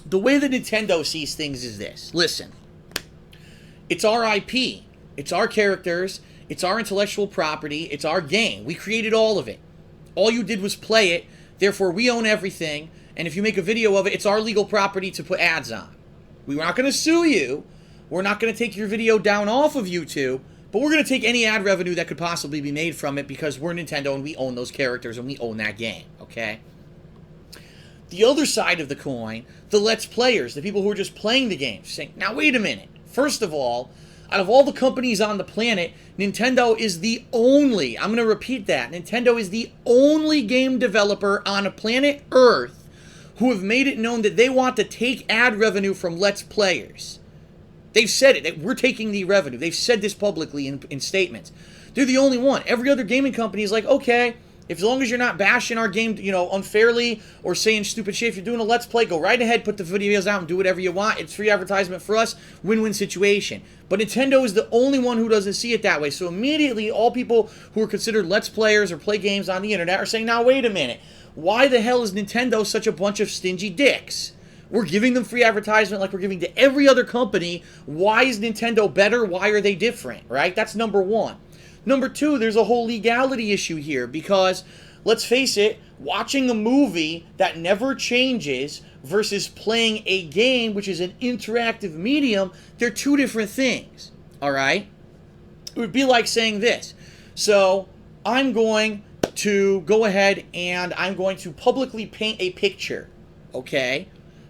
Speaker 1: The way that Nintendo sees things is this. Listen, it's our IP. It's our characters. It's our intellectual property. It's our game. We created all of it. All you did was play it. Therefore, we own everything. And if you make a video of it, it's our legal property to put ads on. We're not going to sue you. We're not going to take your video down off of YouTube. But we're going to take any ad revenue that could possibly be made from it, because we're Nintendo and we own those characters and we own that game. Okay? The other side of the coin, the Let's Players, the people who are just playing the game, saying, now wait a minute. First of all, out of all the companies on the planet, Nintendo is the only, I'm going to repeat that, Nintendo is the only game developer on planet Earth who have made it known that they want to take ad revenue from Let's Players. They've said it, that we're taking the revenue. They've said this publicly in statements. They're the only one. Every other gaming company is like, okay, if as long as you're not bashing our game, unfairly or saying stupid shit, if you're doing a Let's Play, go right ahead, put the videos out and do whatever you want. It's free advertisement for us, win-win situation. But Nintendo is the only one who doesn't see it that way. So immediately, all people who are considered Let's Players or play games on the internet are saying, now wait a minute, why the hell is Nintendo such a bunch of stingy dicks? We're giving them free advertisement like we're giving to every other company. Why is Nintendo better? Why are they different, right? That's number one. Number two, there's a whole legality issue here, because, let's face it, watching a movie that never changes versus playing a game, which is an interactive medium, they're two different things, all right? It would be like saying this. So, I'm going to go ahead and I'm going to publicly paint a picture, okay?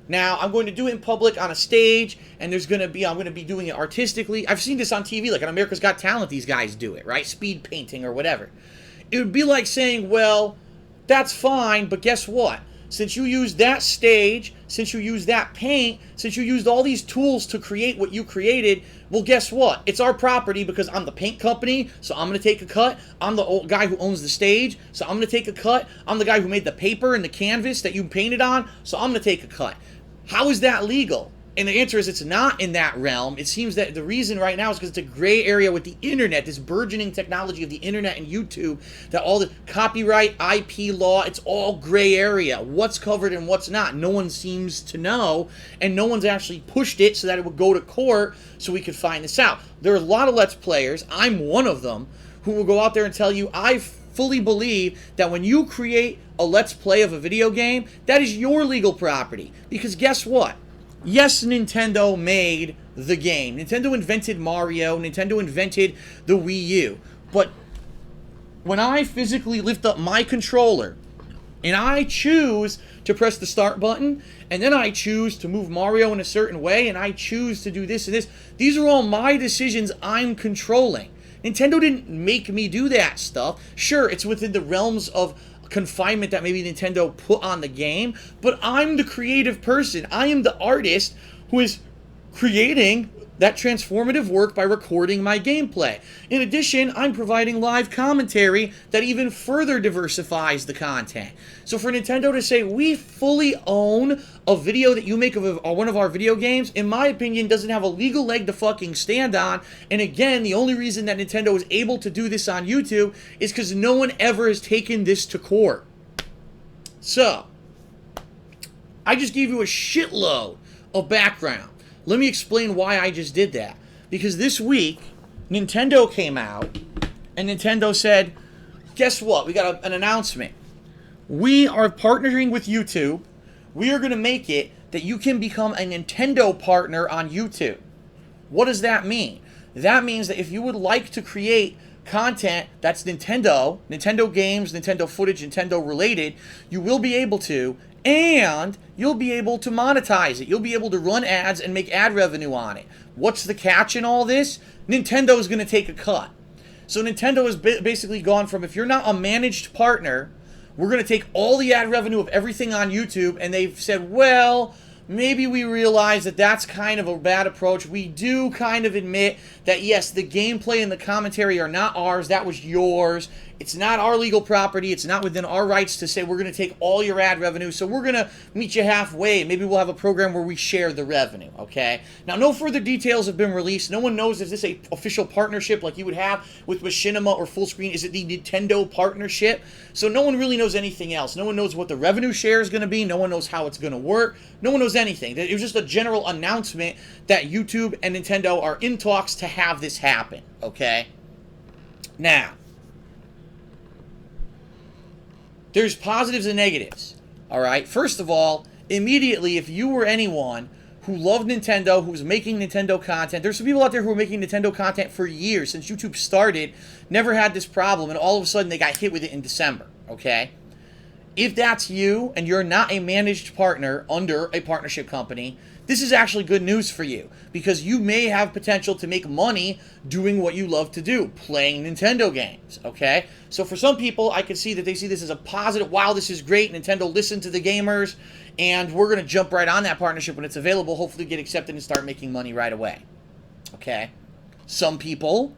Speaker 1: Now, I'm going to do it in public on a stage, and I'm going to be doing it artistically. I've seen this on TV, like on America's Got Talent, these guys do it, right? Speed painting or whatever. It would be like saying, well, that's fine, but guess what? Since you used that stage, since you used that paint, since you used all these tools to create what you created, well, guess what? It's our property because I'm the paint company, so I'm going to take a cut. I'm the guy who owns the stage, so I'm going to take a cut. I'm the guy who made the paper and the canvas that you painted on, so I'm going to take a cut. How is that legal? And the answer is it's not in that realm. It seems that the reason right now is because it's a gray area with the internet, this burgeoning technology of the internet and YouTube, that all the copyright, IP law, it's all gray area. What's covered and what's not. No one seems to know, and no one's actually pushed it so that it would go to court so we could find this out. There are a lot of Let's Players, I'm one of them, who will go out there and tell you, I fully believe that when you create a Let's Play of a video game, that is your legal property. Because guess what? Yes, Nintendo made the game. Nintendo invented Mario. Nintendo invented the Wii U. But when I physically lift up my controller and I choose to press the start button, and then I choose to move Mario in a certain way, and I choose to do this and this, these are all my decisions I'm controlling. Nintendo didn't make me do that stuff. Sure, it's within the realms of confinement that maybe Nintendo put on the game, but I'm the creative person. I am the artist who is creating that transformative work by recording my gameplay. In addition, I'm providing live commentary that even further diversifies the content. So for Nintendo to say, we fully own a video that you make of one of our video games, in my opinion, doesn't have a legal leg to fucking stand on. And again, the only reason that Nintendo is able to do this on YouTube is because no one ever has taken this to court. So, I just gave you a shitload of background. Let me explain why I just did that. Because this week, Nintendo came out, and Nintendo said, guess what? We got an announcement. We are partnering with YouTube. We are going to make it that you can become a Nintendo partner on YouTube. What does that mean? That means that if you would like to create content that's Nintendo games, Nintendo footage, Nintendo related, you will be able to, and you'll be able to monetize it. You'll be able to run ads and make ad revenue on it. What's the catch in all this? Nintendo is going to take a cut. So Nintendo has basically gone from, if you're not a managed partner, we're going to take all the ad revenue of everything on YouTube, and they've said, well, maybe we realize that that's kind of a bad approach. We do kind of admit that, yes, the gameplay and the commentary are not ours. That was yours. It's not our legal property. It's not within our rights to say we're going to take all your ad revenue. So we're going to meet you halfway. Maybe we'll have a program where we share the revenue, okay? Now, no further details have been released. No one knows, is this a official partnership like you would have with Machinima or Fullscreen? Is it the Nintendo partnership? So no one really knows anything else. No one knows what the revenue share is going to be. No one knows how it's going to work. No one knows anything. It was just a general announcement that YouTube and Nintendo are in talks to have this happen, okay? Now, there's positives and negatives, all right? First of all, immediately, if you were anyone who loved Nintendo, who was making Nintendo content, there's some people out there who were making Nintendo content for years, since YouTube started, never had this problem, and all of a sudden they got hit with it in December, okay? If that's you, and you're not a managed partner under a partnership company, this is actually good news for you, because you may have potential to make money doing what you love to do, playing Nintendo games, okay? So for some people, I can see that they see this as a positive, wow, this is great, Nintendo listened to the gamers, and we're going to jump right on that partnership when it's available, hopefully get accepted and start making money right away, okay? Some people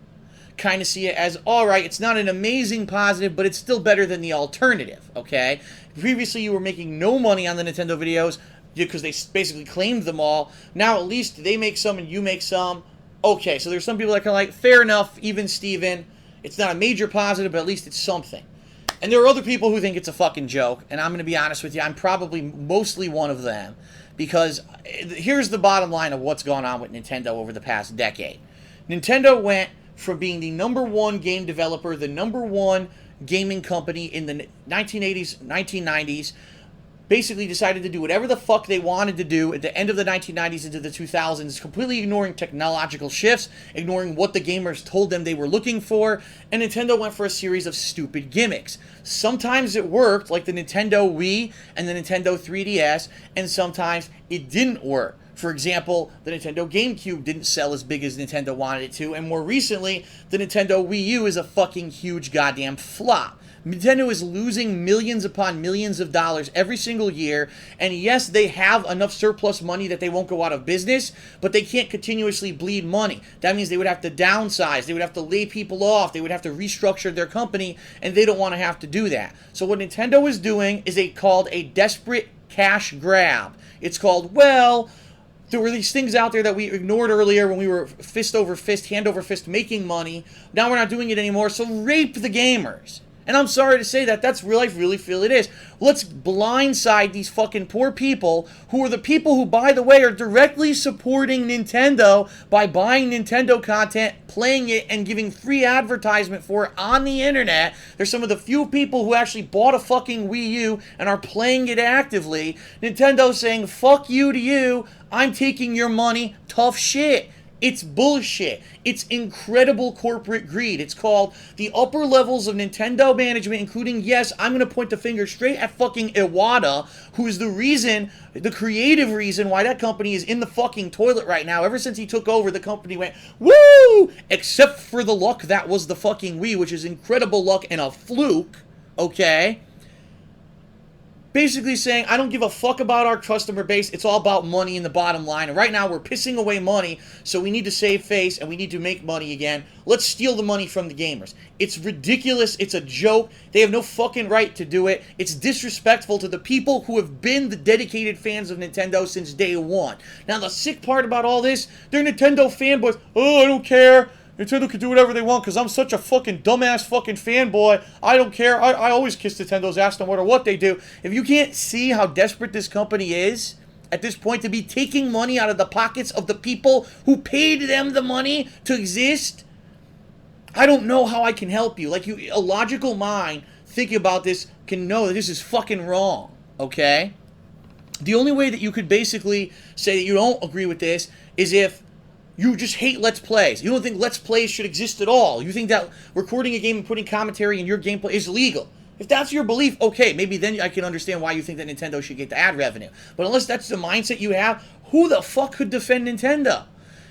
Speaker 1: kind of see it as, all right, it's not an amazing positive, but it's still better than the alternative, okay? Previously, you were making no money on the Nintendo videos because they basically claimed them all. Now, at least they make some and you make some. Okay, so there's some people that are like, fair enough, even Steven. It's not a major positive, but at least it's something. And there are other people who think it's a fucking joke, and I'm going to be honest with you, I'm probably mostly one of them, because here's the bottom line of what's gone on with Nintendo over the past decade. Nintendo went from being the #1 game developer, the #1 gaming company in the 1980s, 1990s, basically decided to do whatever the fuck they wanted to do at the end of the 1990s into the 2000s, completely ignoring technological shifts, ignoring what the gamers told them they were looking for, and Nintendo went for a series of stupid gimmicks. Sometimes it worked, like the Nintendo Wii and the Nintendo 3DS, and sometimes it didn't work. For example, the Nintendo GameCube didn't sell as big as Nintendo wanted it to, and more recently, the Nintendo Wii U is a fucking huge goddamn flop. Nintendo is losing millions upon millions of dollars every single year, and yes, they have enough surplus money that they won't go out of business, but they can't continuously bleed money. That means they would have to downsize, they would have to lay people off, they would have to restructure their company, and they don't want to have to do that. So what Nintendo is doing is called a desperate cash grab. It's called, well, there were these things out there that we ignored earlier when we were fist over fist, hand over fist making money. Now we're not doing it anymore, so rape the gamers. And I'm sorry to say that. That's real. I really feel it is. Let's blindside these fucking poor people who are the people who, by the way, are directly supporting Nintendo by buying Nintendo content, playing it, and giving free advertisement for it on the internet. They're some of the few people who actually bought a fucking Wii U and are playing it actively. Nintendo saying, fuck you to you. I'm taking your money. Tough shit. It's bullshit. It's incredible corporate greed. It's called the upper levels of Nintendo management, including, yes, I'm going to point the finger straight at fucking Iwata, who is the reason, the creative reason why that company is in the fucking toilet right now. Ever since he took over, the company went, woo! Except for the luck that was the fucking Wii, which is incredible luck and a fluke, okay? Basically saying, I don't give a fuck about our customer base. It's all about money in the bottom line. And right now, we're pissing away money, so we need to save face and we need to make money again. Let's steal the money from the gamers. It's ridiculous. It's a joke. They have no fucking right to do it. It's disrespectful to the people who have been the dedicated fans of Nintendo since day one. Now, the sick part about all this, they're Nintendo fanboys. Oh, I don't care. Nintendo can do whatever they want because I'm such a fucking dumbass fucking fanboy. I don't care. I always kiss Nintendo's ass no matter what they do. If you can't see how desperate this company is at this point to be taking money out of the pockets of the people who paid them the money to exist, I don't know how I can help you. Like, a logical mind thinking about this can know that this is fucking wrong, okay? The only way that you could basically say that you don't agree with this is if you just hate Let's Plays. You don't think Let's Plays should exist at all. You think that recording a game and putting commentary in your gameplay is legal. If that's your belief, okay, maybe then I can understand why you think that Nintendo should get the ad revenue. But unless that's the mindset you have, who the fuck could defend Nintendo?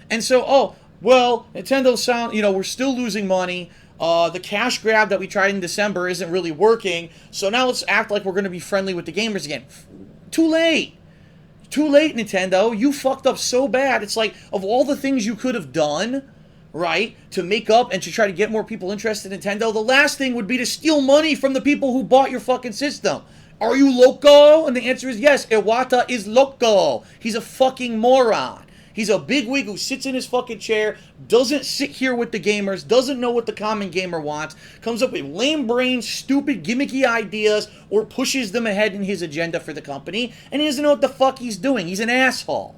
Speaker 1: And so, oh, well, Nintendo we're still losing money. The cash grab that we tried in December isn't really working. So now let's act like we're going to be friendly with the gamers again. Too late. Too late, Nintendo. You fucked up so bad. It's like, of all the things you could have done, right, to make up and to try to get more people interested in Nintendo, the last thing would be to steal money from the people who bought your fucking system. Are you loco? And the answer is yes. Iwata is loco. He's a fucking moron. He's a bigwig who sits in his fucking chair, doesn't sit here with the gamers, doesn't know what the common gamer wants, comes up with lame-brained, stupid, gimmicky ideas, or pushes them ahead in his agenda for the company, and he doesn't know what the fuck he's doing. He's an asshole.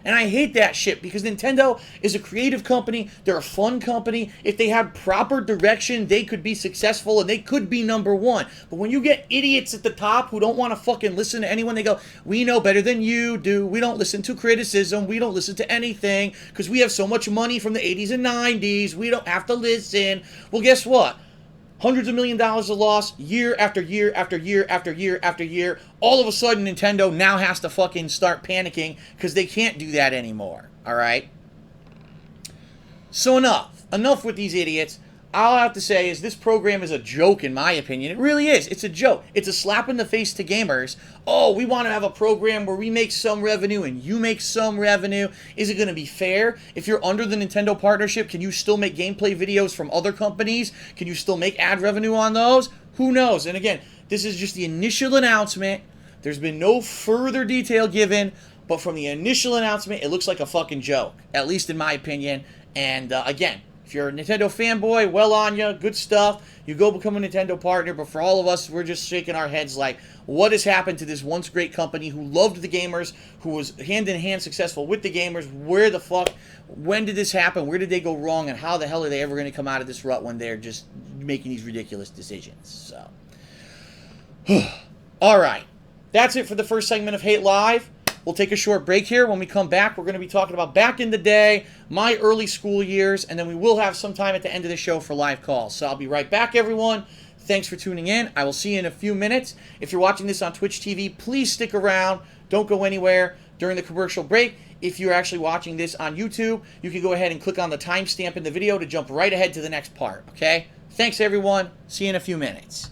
Speaker 1: And I hate that shit because Nintendo is a creative company. They're a fun company. If they had proper direction, they could be successful and they could be number one. But when you get idiots at the top who don't want to fucking listen to anyone, they go, we know better than you do. We don't listen to criticism. We don't listen to anything because we have so much money from the 80s and 90s. We don't have to listen. Well, guess what? Hundreds of $millions of loss year after year after year after year after year. All of a sudden, Nintendo now has to fucking start panicking because they can't do that anymore. All right? So enough. Enough with these idiots. All I have to say is this program is a joke, in my opinion. It really is. It's a joke. It's a slap in the face to gamers. Oh, we want to have a program where we make some revenue and you make some revenue. Is it going to be fair? If you're under the Nintendo partnership, can you still make gameplay videos from other companies? Can you still make ad revenue on those? Who knows? And again, this is just the initial announcement. There's been no further detail given, but from the initial announcement, it looks like a fucking joke, at least in my opinion. And again, if you're a Nintendo fanboy, well on you, good stuff. You go become a Nintendo partner, but for all of us, we're just shaking our heads like, what has happened to this once great company who loved the gamers, who was hand-in-hand successful with the gamers? Where the fuck, when did this happen? Where did they go wrong? And how the hell are they ever going to come out of this rut when they're just making these ridiculous decisions? So, all right. That's it for the first segment of Hate Live. We'll take a short break here. When we come back, we're going to be talking about back in the day, my early school years, and then we will have some time at the end of the show for live calls. So I'll be right back, everyone. Thanks for tuning in. I will see you in a few minutes. If you're watching this on Twitch TV, please stick around. Don't go anywhere during the commercial break. If you're actually watching this on YouTube, you can go ahead and click on the timestamp in the video to jump right ahead to the next part, okay? Thanks, everyone. See you in a few minutes.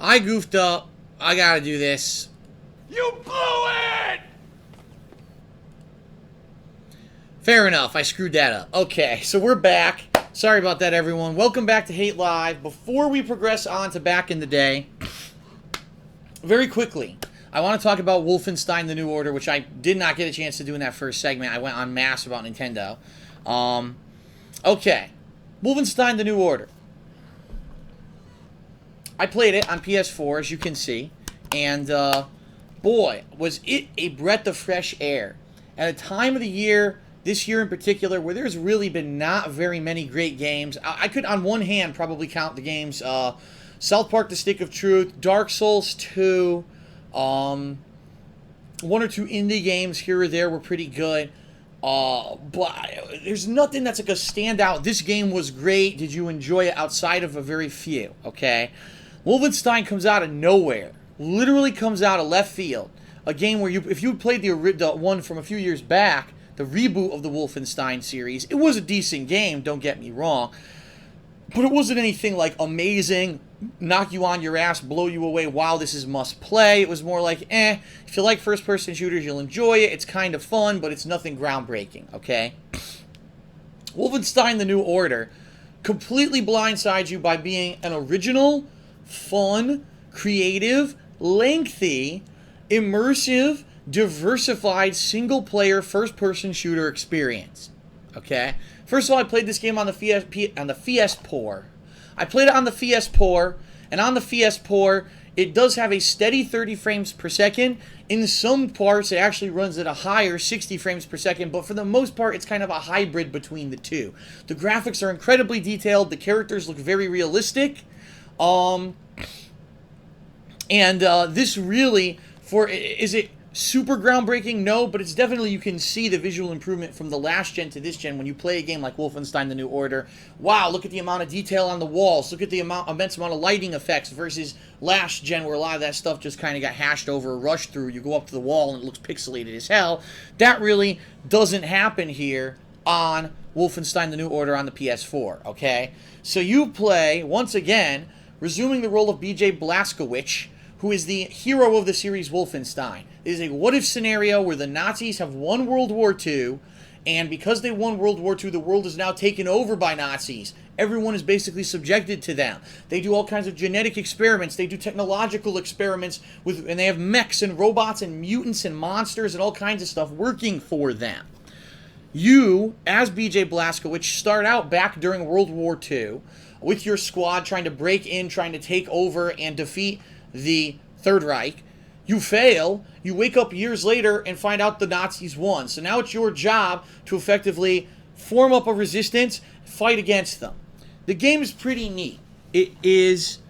Speaker 1: I goofed up. I gotta do this.
Speaker 2: You blew it!
Speaker 1: Fair enough. I screwed that up. Okay, so we're back. Sorry about that, everyone. Welcome back to Hate Live. Before we progress on to back in the day, very quickly, I want to talk about Wolfenstein: The New Order, which I did not get a chance to do in that first segment. I went on mass about Nintendo. Okay. Wolfenstein: The New Order. I played it on PS4, as you can see, and boy, was it a breath of fresh air. At a time of the year, this year in particular, where there's really been not very many great games. I could, on one hand, probably count the games South Park: The Stick of Truth, Dark Souls 2, one or two indie games here or there were pretty good. But there's nothing that's like a standout. This game was great. Did you enjoy it? Outside of a very few, okay? Wolfenstein comes out of nowhere. Literally comes out of left field. A game where if you played the one from a few years back, the reboot of the Wolfenstein series, it was a decent game, don't get me wrong. But it wasn't anything like amazing, knock you on your ass, blow you away, wow, this is must play. It was more like, if you like first-person shooters, you'll enjoy it. It's kind of fun, but it's nothing groundbreaking, okay? Wolfenstein: The New Order completely blindsides you by being an original, fun, creative, lengthy, immersive, diversified, single-player, first-person shooter experience, okay? First of all, I played this game on the PS4. I played it on the PS4, and on the PS4, it does have a steady 30 frames per second. In some parts, it actually runs at a higher 60 frames per second, but for the most part, it's kind of a hybrid between the two. The graphics are incredibly detailed. The characters look very realistic. This really, is it super groundbreaking? No, but it's definitely, you can see the visual improvement from the last gen to this gen when you play a game like Wolfenstein: The New Order. Wow, look at the amount of detail on the walls. Look at the immense amount of lighting effects versus last gen where a lot of that stuff just kind of got hashed over, rushed through. You go up to the wall and it looks pixelated as hell. That really doesn't happen here on Wolfenstein: The New Order on the PS4, okay? So you play, once again, resuming the role of B.J. Blazkowicz, who is the hero of the series Wolfenstein. It is a what-if scenario where the Nazis have won World War II, and because they won World War II, the world is now taken over by Nazis. Everyone is basically subjected to them. They do all kinds of genetic experiments. They do technological experiments, and they have mechs and robots and mutants and monsters and all kinds of stuff working for them. You, as B.J. Blazkowicz, start out back during World War II with your squad trying to break in, trying to take over and defeat the Third Reich. You fail, you wake up years later and find out the Nazis won. So now it's your job to effectively form up a resistance, fight against them. The game is pretty neat. It is,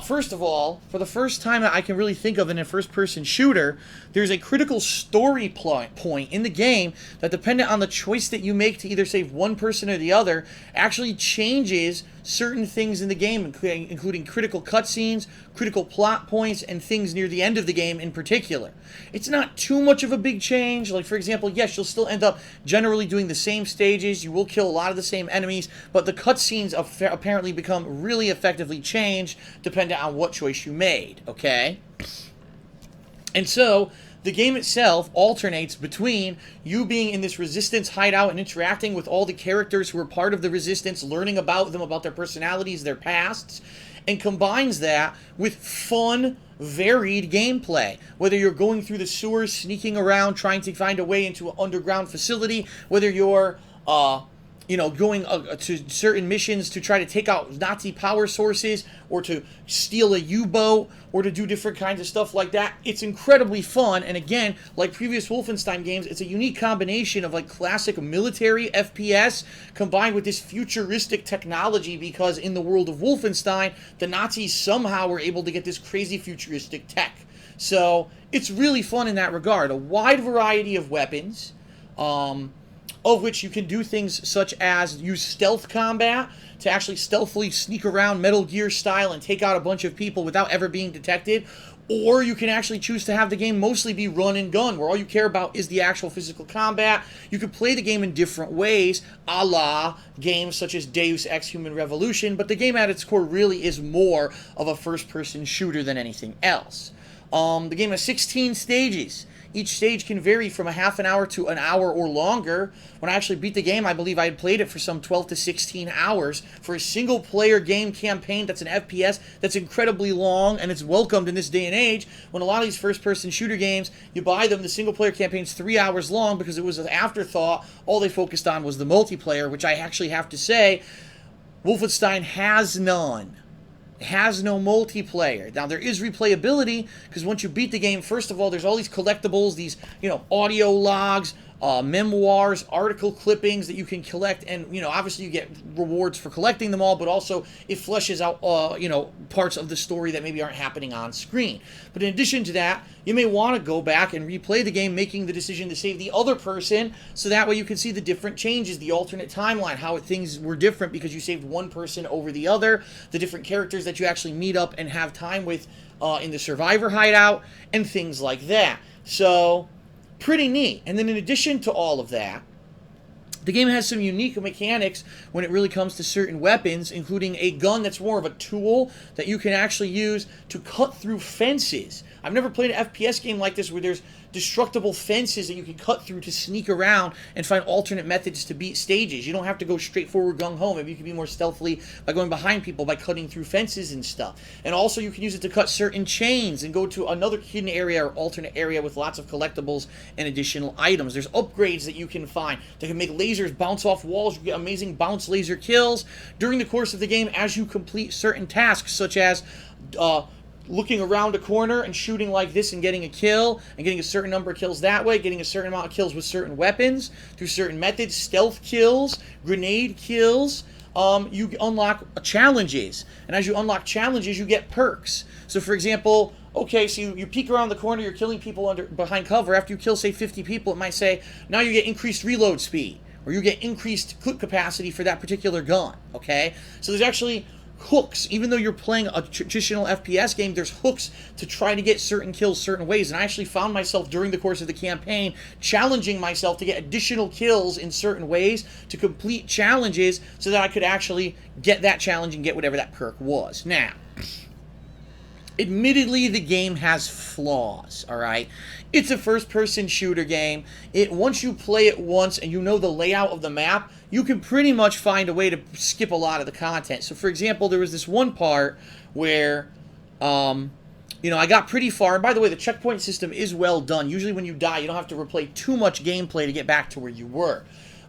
Speaker 1: first of all, for the first time that I can really think of in a first-person shooter, there's a critical story point in the game that, dependent on the choice that you make to either save one person or the other, actually changes certain things in the game, including critical cutscenes, critical plot points, and things near the end of the game in particular. It's not too much of a big change. Like, for example, yes, you'll still end up generally doing the same stages. You will kill a lot of the same enemies, but the cutscenes apparently become really effectively changed depending on what choice you made, okay? And so the game itself alternates between you being in this resistance hideout and interacting with all the characters who are part of the resistance, learning about them, about their personalities, their pasts, and combines that with fun, varied gameplay. Whether you're going through the sewers, sneaking around, trying to find a way into an underground facility, whether you're going to certain missions to try to take out Nazi power sources, or to steal a U-boat, or to do different kinds of stuff like that. It's incredibly fun, and again, like previous Wolfenstein games, it's a unique combination of like classic military FPS combined with this futuristic technology, because in the world of Wolfenstein, the Nazis somehow were able to get this crazy futuristic tech. So it's really fun in that regard. A wide variety of weapons, of which you can do things such as use stealth combat to actually stealthily sneak around Metal Gear style and take out a bunch of people without ever being detected. Or you can actually choose to have the game mostly be run and gun, where all you care about is the actual physical combat. You can play the game in different ways, a la games such as Deus Ex Human Revolution, but the game at its core really is more of a first-person shooter than anything else. The game has 16 stages. Each stage can vary from a half an hour to an hour or longer. When I actually beat the game, I believe I had played it for some 12 to 16 hours for a single-player game campaign that's an FPS that's incredibly long, and it's welcomed in this day and age when a lot of these first-person shooter games, you buy them, the single-player campaign's 3 hours long because it was an afterthought. All they focused on was the multiplayer, which I actually have to say, Wolfenstein has none. Has no multiplayer. Now, there is replayability, because once you beat the game, first of all, there's all these collectibles, these, audio logs, memoirs, article clippings that you can collect, and, obviously you get rewards for collecting them all, but also it fleshes out, parts of the story that maybe aren't happening on screen. But in addition to that, you may want to go back and replay the game, making the decision to save the other person, so that way you can see the different changes, the alternate timeline, how things were different because you saved one person over the other, the different characters that you actually meet up and have time with in the Survivor hideout, and things like that. So, pretty neat. And then in addition to all of that, the game has some unique mechanics when it really comes to certain weapons, including a gun that's more of a tool that you can actually use to cut through fences. I've never played an FPS game like this where there's destructible fences that you can cut through to sneak around and find alternate methods to beat stages. You don't have to go straight forward gung-ho. Maybe you can be more stealthily by going behind people, by cutting through fences and stuff. And also you can use it to cut certain chains and go to another hidden area or alternate area with lots of collectibles and additional items. There's upgrades that you can find that can make lasers bounce off walls. You get amazing bounce laser kills during the course of the game as you complete certain tasks, such as looking around a corner and shooting like this and getting a kill, and getting a certain number of kills that way, getting a certain amount of kills with certain weapons, through certain methods, stealth kills, grenade kills. You unlock challenges, and as you unlock challenges, you get perks. So for example, okay, so you peek around the corner, you're killing people behind cover. After you kill, say, 50 people, it might say, now you get increased reload speed, or you get increased clip capacity for that particular gun, okay? So there's actually hooks. Even though you're playing a traditional FPS game, there's hooks to try to get certain kills certain ways. And I actually found myself during the course of the campaign challenging myself to get additional kills in certain ways, to complete challenges so that I could actually get that challenge and get whatever that perk was. Now, admittedly, the game has flaws, alright? It's a first-person shooter game. Once you play it once and you know the layout of the map, you can pretty much find a way to skip a lot of the content. So, for example, there was this one part where, I got pretty far. And by the way, the checkpoint system is well done. Usually when you die, you don't have to replay too much gameplay to get back to where you were.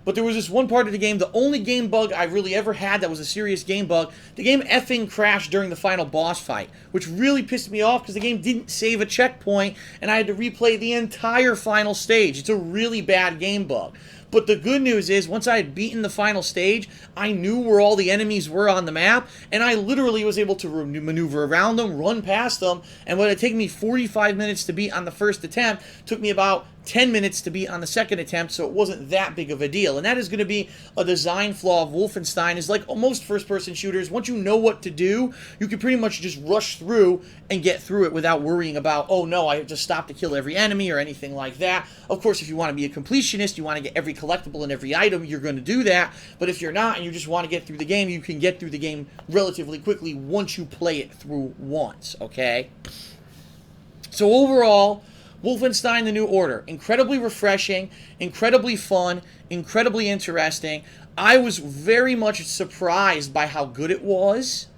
Speaker 1: But there was this one part of the game, the only game bug I really ever had that was a serious game bug, the game effing crashed during the final boss fight, which really pissed me off because the game didn't save a checkpoint and I had to replay the entire final stage. It's a really bad game bug. But the good news is, once I had beaten the final stage, I knew where all the enemies were on the map, and I literally was able to maneuver around them, run past them, and what had taken me 45 minutes to beat on the first attempt took me about 10 minutes to beat on the second attempt, so it wasn't that big of a deal. And that is going to be a design flaw of Wolfenstein, is like most first-person shooters, once you know what to do, you can pretty much just rush through and get through it without worrying about, oh no, I have to stop to kill every enemy or anything like that. Of course, if you want to be a completionist, you want to get every collectible and every item, you're going to do that. But if you're not and you just want to get through the game, you can get through the game relatively quickly once you play it through once, okay? So overall, Wolfenstein: The New Order, incredibly refreshing, incredibly fun, incredibly interesting. I was very much surprised by how good it was,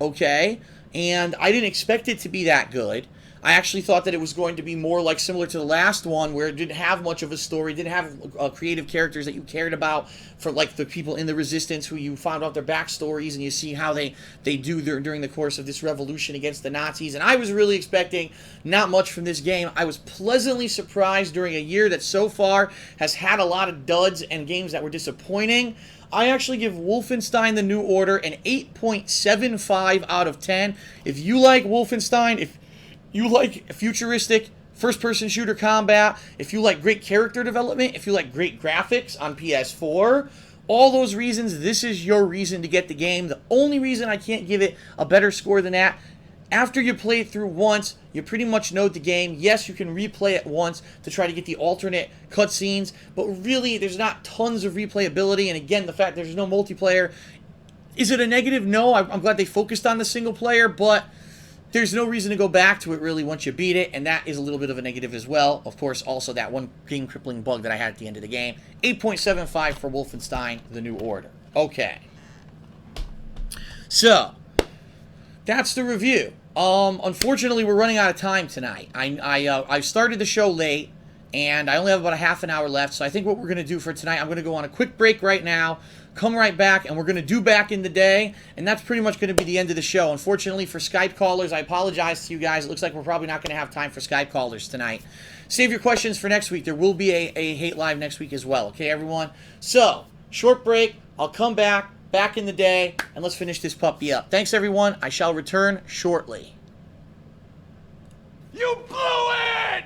Speaker 1: okay? And I didn't expect it to be that good. I actually thought that it was going to be more like similar to the last one, where it didn't have much of a story, didn't have creative characters that you cared about, for like the people in the Resistance who you found out their backstories and you see how they do during the course of this revolution against the Nazis. And I was really expecting not much from this game. I was pleasantly surprised during a year that so far has had a lot of duds and games that were disappointing. I actually give Wolfenstein: The New Order an 8.75 out of 10. If you like Wolfenstein, if you like futuristic first-person shooter combat, if you like great character development, if you like great graphics on PS4, all those reasons, this is your reason to get the game. The only reason I can't give it a better score than that, after you play it through once, you pretty much know the game. Yes, you can replay it once to try to get the alternate cutscenes, but really, there's not tons of replayability. And again, the fact there's no multiplayer, is it a negative? No, I'm glad they focused on the single player, but there's no reason to go back to it really once you beat it, and that is a little bit of a negative as well. Of course, also that one game-crippling bug that I had at the end of the game. 8.75 for Wolfenstein: The New Order. Okay. So, that's the review. Unfortunately, we're running out of time tonight. I started the show late, and I only have about a half an hour left, so I think what we're going to do for tonight, I'm going to go on a quick break right now, come right back, and we're going to do Back in the Day, and that's pretty much going to be the end of the show. Unfortunately, for Skype callers, I apologize to you guys. It looks like we're probably not going to have time for Skype callers tonight. Save your questions for next week. There will be a Hate Live next week as well, okay, everyone? So, short break. I'll come back in the day, and let's finish this puppy up. Thanks, everyone. I shall return shortly.
Speaker 2: You blew it!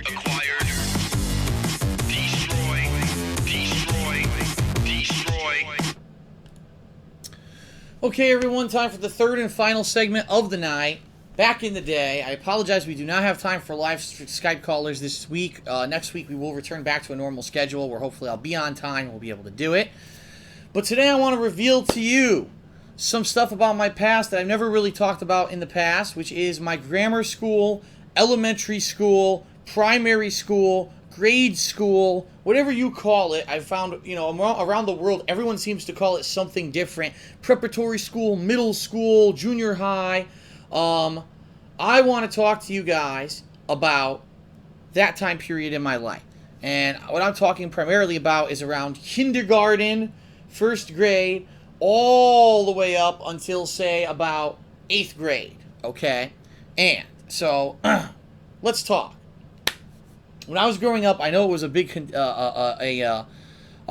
Speaker 2: acquired, destroy, destroy, destroy.
Speaker 1: Okay, everyone, time for the third and final segment of the night. Back in the day, I apologize, we do not have time for live Skype callers this week. Next week, we will return back to a normal schedule where hopefully I'll be on time and we'll be able to do it. But today I want to reveal to you some stuff about my past that I've never really talked about in the past, which is my grammar school, elementary school, primary school, grade school, whatever you call it. I found, around the world, everyone seems to call it something different. Preparatory school, middle school, junior high. I want to talk to you guys about that time period in my life. And what I'm talking primarily about is around kindergarten, first grade, all the way up until, say, about 8th grade, okay? And so, let's talk. When I was growing up, I know it was a big a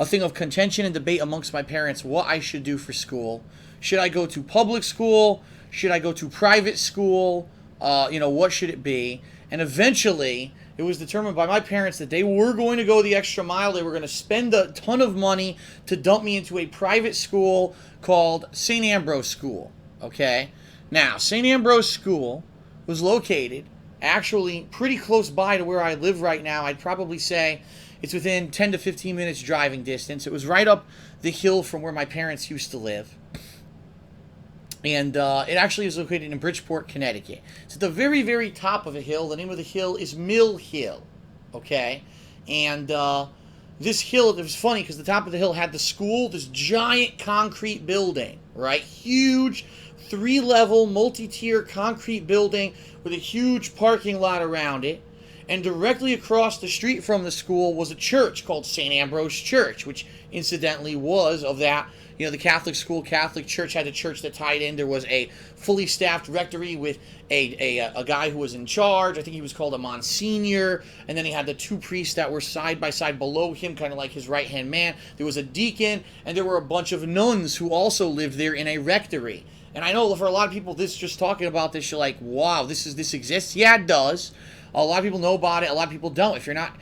Speaker 1: thing of contention and debate amongst my parents what I should do for school. Should I go to public school? Should I go to private school? What should it be? And eventually, it was determined by my parents that they were going to go the extra mile. They were going to spend a ton of money to dump me into a private school called St. Ambrose School. Okay? Now, St. Ambrose School was located actually pretty close by to where I live right now. I'd probably say it's within 10 to 15 minutes driving distance. It was right up the hill from where my parents used to live. And it actually is located in Bridgeport, Connecticut. It's at the very, very top of a hill. The name of the hill is Mill Hill, okay? And this hill, it was funny because the top of the hill had the school, this giant concrete building, right? Huge 3-level, multi-tier concrete building with a huge parking lot around it. And directly across the street from the school was a church called St. Ambrose Church, which incidentally was of that. The Catholic school, Catholic church had a church that tied in. There was a fully staffed rectory with a guy who was in charge. I think he was called a Monsignor. And then he had the 2 priests that were side by side below him, kind of like his right-hand man. There was a deacon, and there were a bunch of nuns who also lived there in a rectory. And I know for a lot of people, just talking about this, you're like, wow, this exists? Yeah, it does. A lot of people know about it. A lot of people don't. If you're not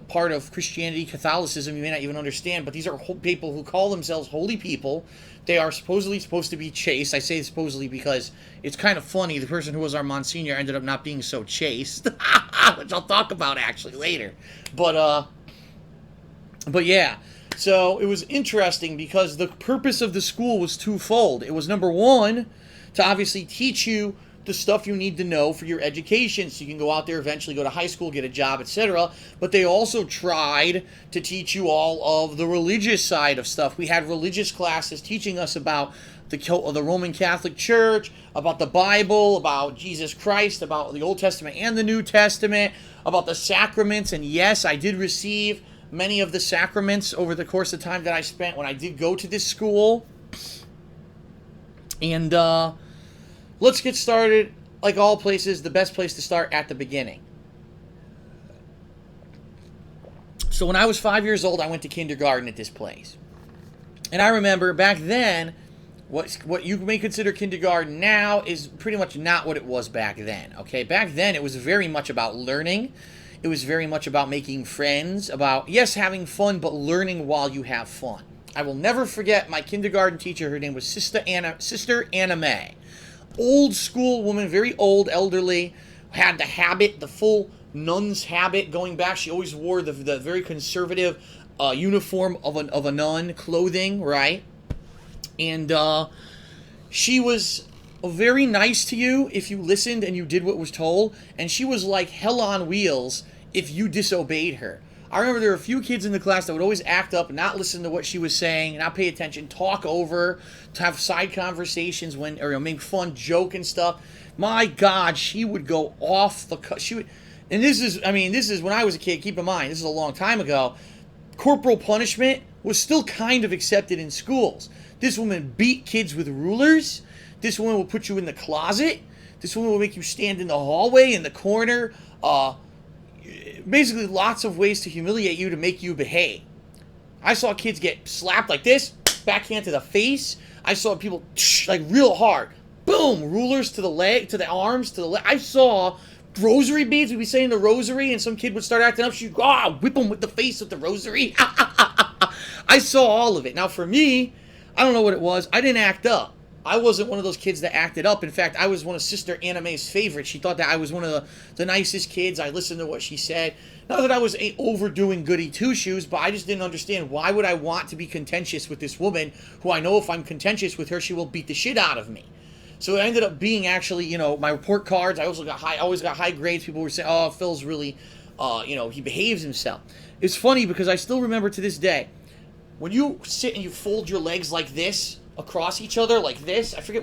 Speaker 1: part of Christianity, Catholicism, you may not even understand, but these are people who call themselves holy people. They are supposedly supposed to be chaste. I say supposedly because it's kind of funny. The person who was our Monsignor ended up not being so chaste, which I'll talk about actually later. But yeah. So it was interesting because the purpose of the school was twofold. It was, number one, to obviously teach you the stuff you need to know for your education so you can go out there, eventually go to high school, get a job, etc. But they also tried to teach you all of the religious side of stuff. We had religious classes teaching us about the Roman Catholic Church, about the Bible, about Jesus Christ, about the Old Testament and the New Testament, about the sacraments. And yes, I did receive many of the sacraments over the course of time that I spent when I did go to this school. And let's get started. Like all places, the best place to start at the beginning. So when I was 5 years old, I went to kindergarten at this place. And I remember back then, what you may consider kindergarten now is pretty much not what it was back then. Okay, back then it was very much about learning. It was very much about making friends, about, yes, having fun, but learning while you have fun. I will never forget my kindergarten teacher. Her name was Sister Anna May. Old school woman, very old, elderly, had the habit, the full nun's habit going back. She always wore the very conservative uniform of a nun, clothing, right? And she was very nice to you if you listened and you did what was told. And she was like hell on wheels if you disobeyed her. I remember there were a few kids in the class that would always act up, not listen to what she was saying, not pay attention, talk over, to have side conversations or make fun, joke and stuff. My God, she would go off the cut. And this is when I was a kid. Keep in mind, this is a long time ago. Corporal punishment was still kind of accepted in schools. This woman beat kids with rulers. This woman will put you in the closet. This woman will make you stand in the hallway, in the corner. Basically lots of ways to humiliate you to make you behave. I saw kids get slapped like this, backhand to the face. I saw people like real hard. Boom, rulers to the leg, to the arms, to the leg. I saw rosary beads. We'd be saying the rosary, and some kid would start acting up. She'd go, whip him with the face with the rosary. I saw all of it. Now, for me, I don't know what it was. I didn't act up. I wasn't one of those kids that acted up. In fact, I was one of Sister Anna Mae's favorites. She thought that I was one of the nicest kids. I listened to what she said. Not that I was overdoing goody two-shoes, but I just didn't understand why would I want to be contentious with this woman who I know if I'm contentious with her, she will beat the shit out of me. So it ended up being actually, my report cards. I always got high grades. People were saying, "Oh, Phil's really, he behaves himself." It's funny because I still remember to this day when you sit and you fold your legs like this across each other, like this. I forget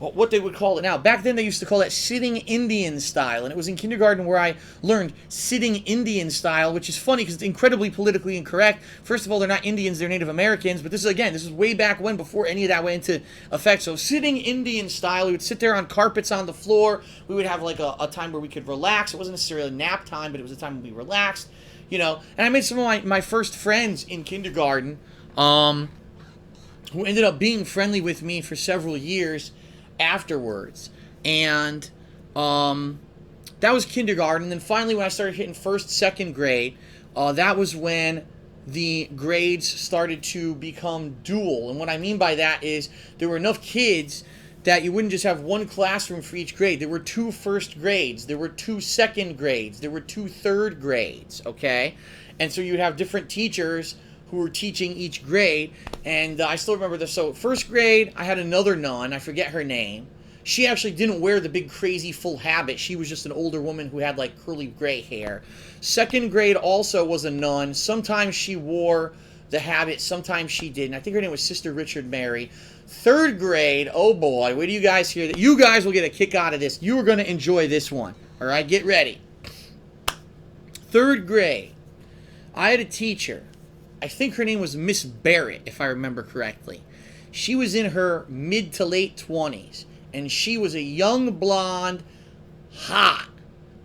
Speaker 1: what they would call it now. Back then they used to call that sitting Indian style, and it was in kindergarten where I learned sitting Indian style, which is funny because it's incredibly politically incorrect. First of all, they're not Indians, they're Native Americans, but this is way back when, before any of that went into effect. So sitting Indian style, we would sit there on carpets on the floor. We would have like a time where we could relax. It wasn't necessarily nap time, but it was a time when we relaxed, and I made some of my first friends in kindergarten, who ended up being friendly with me for several years afterwards. And that was kindergarten. And then finally when I started hitting first, second grade, that was when the grades started to become dual. And what I mean by that is there were enough kids that you wouldn't just have one classroom for each grade. There were 2 first grades, there were 2 second grades, there were 2 third grades, okay? And so you'd have different teachers who were teaching each grade, and I still remember this. So first grade, I had another nun, I forget her name. She actually didn't wear the big crazy full habit. She was just an older woman who had like curly gray hair. Second grade also was a nun. Sometimes she wore the habit, sometimes she didn't. I think her name was Sister Richard Mary. Third grade, oh boy, wait till you guys hear that. You guys will get a kick out of this. You are going to enjoy this one. All right, get ready. Third grade, I had a teacher. I think her name was Miss Barrett, if I remember correctly. She was in her mid to late 20s, and she was a young blonde, hot.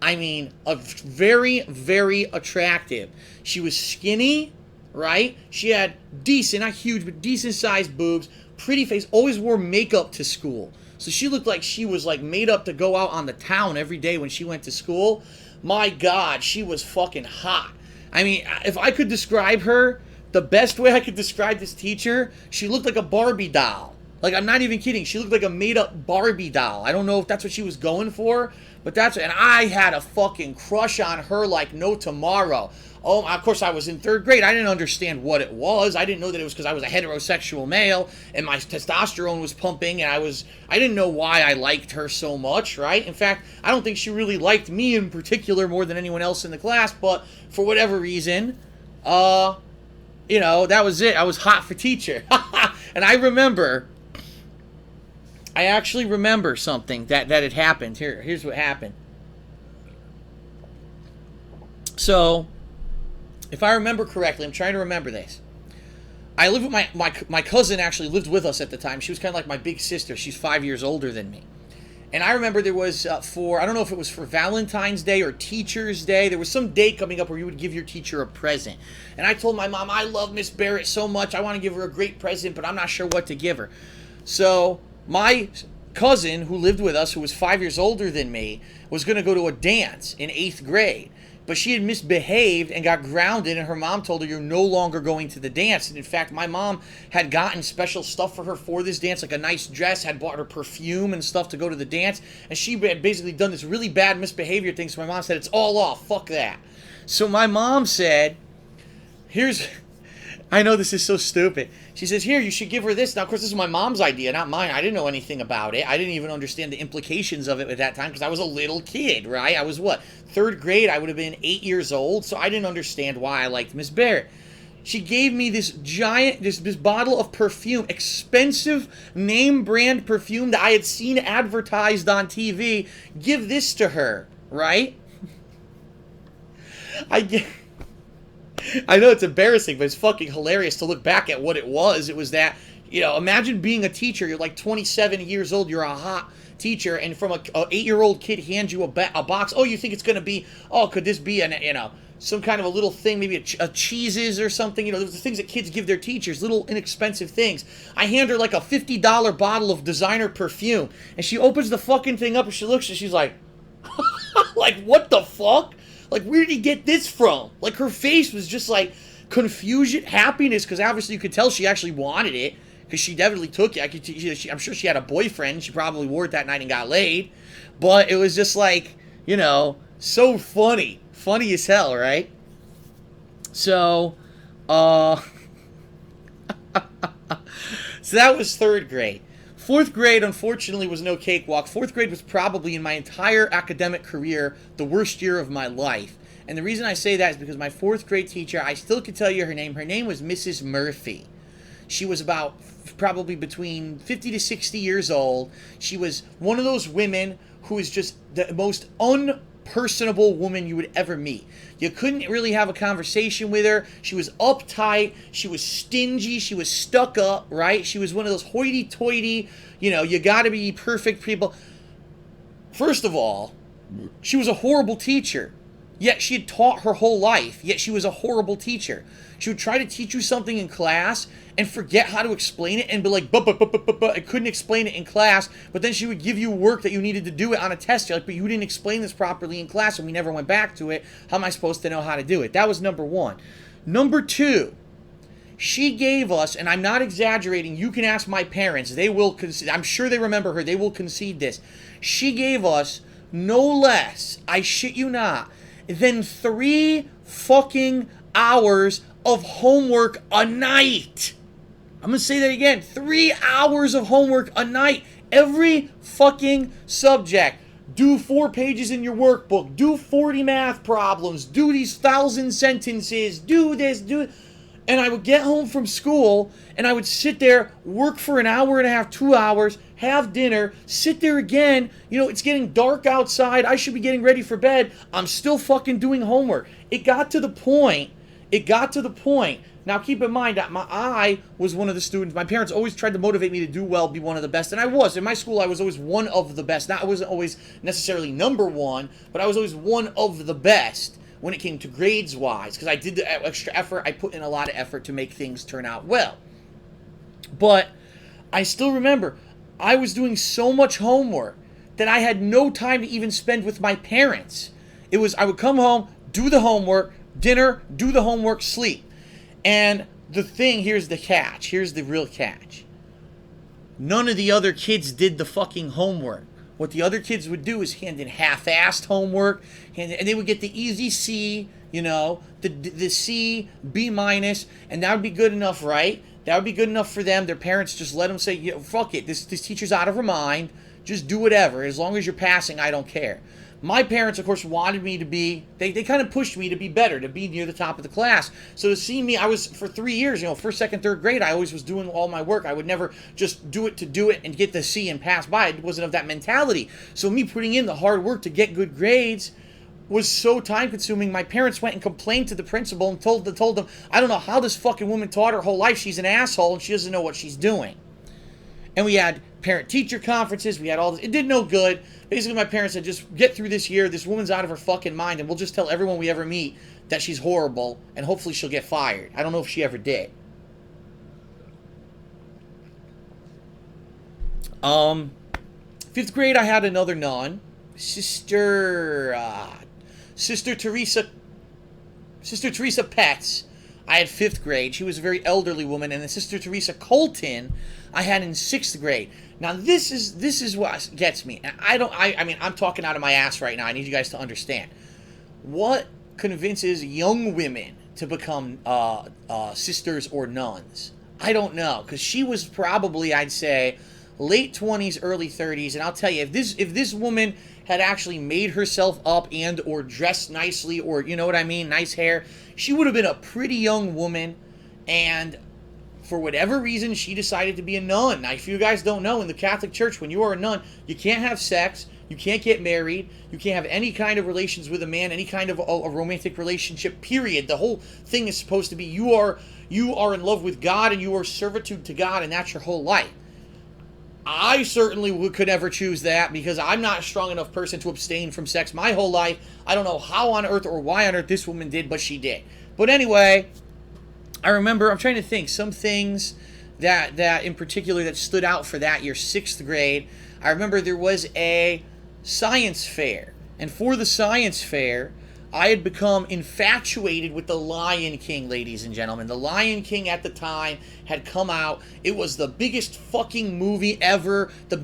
Speaker 1: I mean, very, very attractive. She was skinny, right? She had decent, not huge, but decent-sized boobs, pretty face, always wore makeup to school. So she looked like she was like made up to go out on the town every day when she went to school. My God, she was fucking hot. I mean, if I could describe her, the best way I could describe this teacher, she looked like a Barbie doll. Like, I'm not even kidding. She looked like a made-up Barbie doll. I don't know if that's what she was going for, but and I had a fucking crush on her like no tomorrow. Oh, of course, I was in third grade. I didn't understand what it was. I didn't know that it was because I was a heterosexual male and my testosterone was pumping, and I didn't know why I liked her so much, right? In fact, I don't think she really liked me in particular more than anyone else in the class, but for whatever reason, that was it. I was hot for teacher. And I actually remember something that had happened. Here's what happened. So, if I remember correctly, I'm trying to remember this. I lived with my cousin actually lived with us at the time. She was kind of like my big sister. She's 5 years older than me. And I remember there was I don't know if it was for Valentine's Day or Teacher's Day, there was some day coming up where you would give your teacher a present. And I told my mom, I love Miss Barrett so much, I want to give her a great present, but I'm not sure what to give her. So my cousin who lived with us, who was 5 years older than me, was going to go to a dance in 8th grade. But she had misbehaved and got grounded, and her mom told her, you're no longer going to the dance. And in fact, my mom had gotten special stuff for her for this dance, like a nice dress, had bought her perfume and stuff to go to the dance. And she had basically done this really bad misbehavior thing, so my mom said, it's all off, fuck that. So my mom said, I know this is so stupid. She says, here, you should give her this. Now, of course, this is my mom's idea, not mine. I didn't know anything about it. I didn't even understand the implications of it at that time because I was a little kid, right? I was, third grade? I would have been 8 years old, so I didn't understand why I liked Miss Barrett. She gave me this giant, this bottle of perfume, expensive name brand perfume that I had seen advertised on TV. Give this to her, right? I know it's embarrassing, but it's fucking hilarious to look back at what it was. It was that, imagine being a teacher. You're like 27 years old. You're a hot teacher, and from a 8-year-old kid hands you a box. Oh, you think it's going to be, could this be some kind of a little thing, maybe a cheeses or something. There's the things that kids give their teachers, little inexpensive things. I hand her like a $50 bottle of designer perfume, and she opens the fucking thing up, and she looks, and she's like, Like, what the fuck? Like, where did he get this from? Like, her face was just like confusion, happiness, because obviously you could tell she actually wanted it, because she definitely took it. I'm sure she had a boyfriend. She probably wore it that night and got laid. But it was just like, you know, so funny. Funny as hell, right? So, so that was third grade. Fourth grade, unfortunately, was no cakewalk. Fourth grade was probably, in my entire academic career, the worst year of my life. And the reason I say that is because my fourth grade teacher, I still could tell you her name. Her name was Mrs. Murphy. She was about probably between 50 to 60 years old. She was one of those women who is just the most unpersonable woman you would ever meet. You couldn't really have a conversation with her. She was uptight. She was stingy. She was stuck up, right? She was one of those hoity-toity, you know, you gotta be perfect people. First of all, she was a horrible teacher. Yet she had taught her whole life, yet she was a horrible teacher. She would try to teach you something in class and forget how to explain it and be like, I couldn't explain it in class, but then she would give you work that you needed to do it on a test. You're like, but you didn't explain this properly in class and we never went back to it. How am I supposed to know how to do it? That was number one. Number two, she gave us, and I'm not exaggerating, you can ask my parents, they will concede, I'm sure they remember her, they will concede this. She gave us no less, I shit you not, than 3 fucking hours of homework a night. I'm going to say that again. 3 hours of homework a night. Every fucking subject. Do 4 pages in your workbook. Do 40 math problems. Do these 1,000 sentences. Do this, do... And I would get home from school, and I would sit there, work for an hour and a half, 2 hours, have dinner, sit there again. You know, it's getting dark outside. I should be getting ready for bed. I'm still fucking doing homework. It got to the point. Now, keep in mind that I was one of the students. My parents always tried to motivate me to do well, be one of the best. And I was. In my school, I was always one of the best. I wasn't always necessarily number one, but I was always one of the best when it came to grades-wise, because I did the extra effort. I put in a lot of effort to make things turn out well. But I still remember, I was doing so much homework that I had no time to even spend with my parents. It was, I would come home, do the homework, dinner, do the homework, sleep. And the thing, here's the catch. Here's the real catch. None of the other kids did the fucking homework. What the other kids would do is hand in half-assed homework, and they would get the easy C, you know, the C, B minus, and that would be good enough, right? That would be good enough for them. Their parents just let them say, yeah, fuck it, this teacher's out of her mind. Just do whatever. As long as you're passing, I don't care. My parents, of course, wanted me to be, they kind of pushed me to be better, to be near the top of the class. So to see me, I was, for 3 years, you know, first, second, third grade, I always was doing all my work. I would never just do it to do it and get the C and pass by. It wasn't of that mentality. So me putting in the hard work to get good grades was so time-consuming. My parents went and complained to the principal and told them, I don't know how this fucking woman taught her whole life. She's an asshole and she doesn't know what she's doing. And we had parent-teacher conferences. We had all this. It did no good. Basically, my parents said, just get through this year. This woman's out of her fucking mind, and we'll just tell everyone we ever meet that she's horrible, and hopefully she'll get fired. I don't know if she ever did. Fifth grade, I had another nun. Sister Teresa Petz. I had 5th grade. She was a very elderly woman. And then Sister Teresa Colton, I had in 6th grade. Now, this is what gets me. And I mean, I'm talking out of my ass right now. I need you guys to understand. What convinces young women to become sisters or nuns? I don't know. Because she was probably, I'd say, late 20s, early 30s. And I'll tell you, if this woman had actually made herself up and or dressed nicely, or, you know what I mean, nice hair, she would have been a pretty young woman. And for whatever reason, she decided to be a nun. Now, if you guys don't know, in the Catholic Church, when you are a nun, you can't have sex, you can't get married, you can't have any kind of relations with a man, any kind of a romantic relationship, period. The whole thing is supposed to be you are in love with God, and you are servitude to God, and that's your whole life. I certainly could never choose that, because I'm not a strong enough person to abstain from sex my whole life. I don't know how on earth or why on earth this woman did, but she did. But anyway, I remember, I'm trying to think, some things that in particular that stood out for that year, 6th grade. I remember there was a science fair. And for the science fair, I had become infatuated with The Lion King, ladies and gentlemen. The Lion King at the time had come out. It was the biggest fucking movie ever, the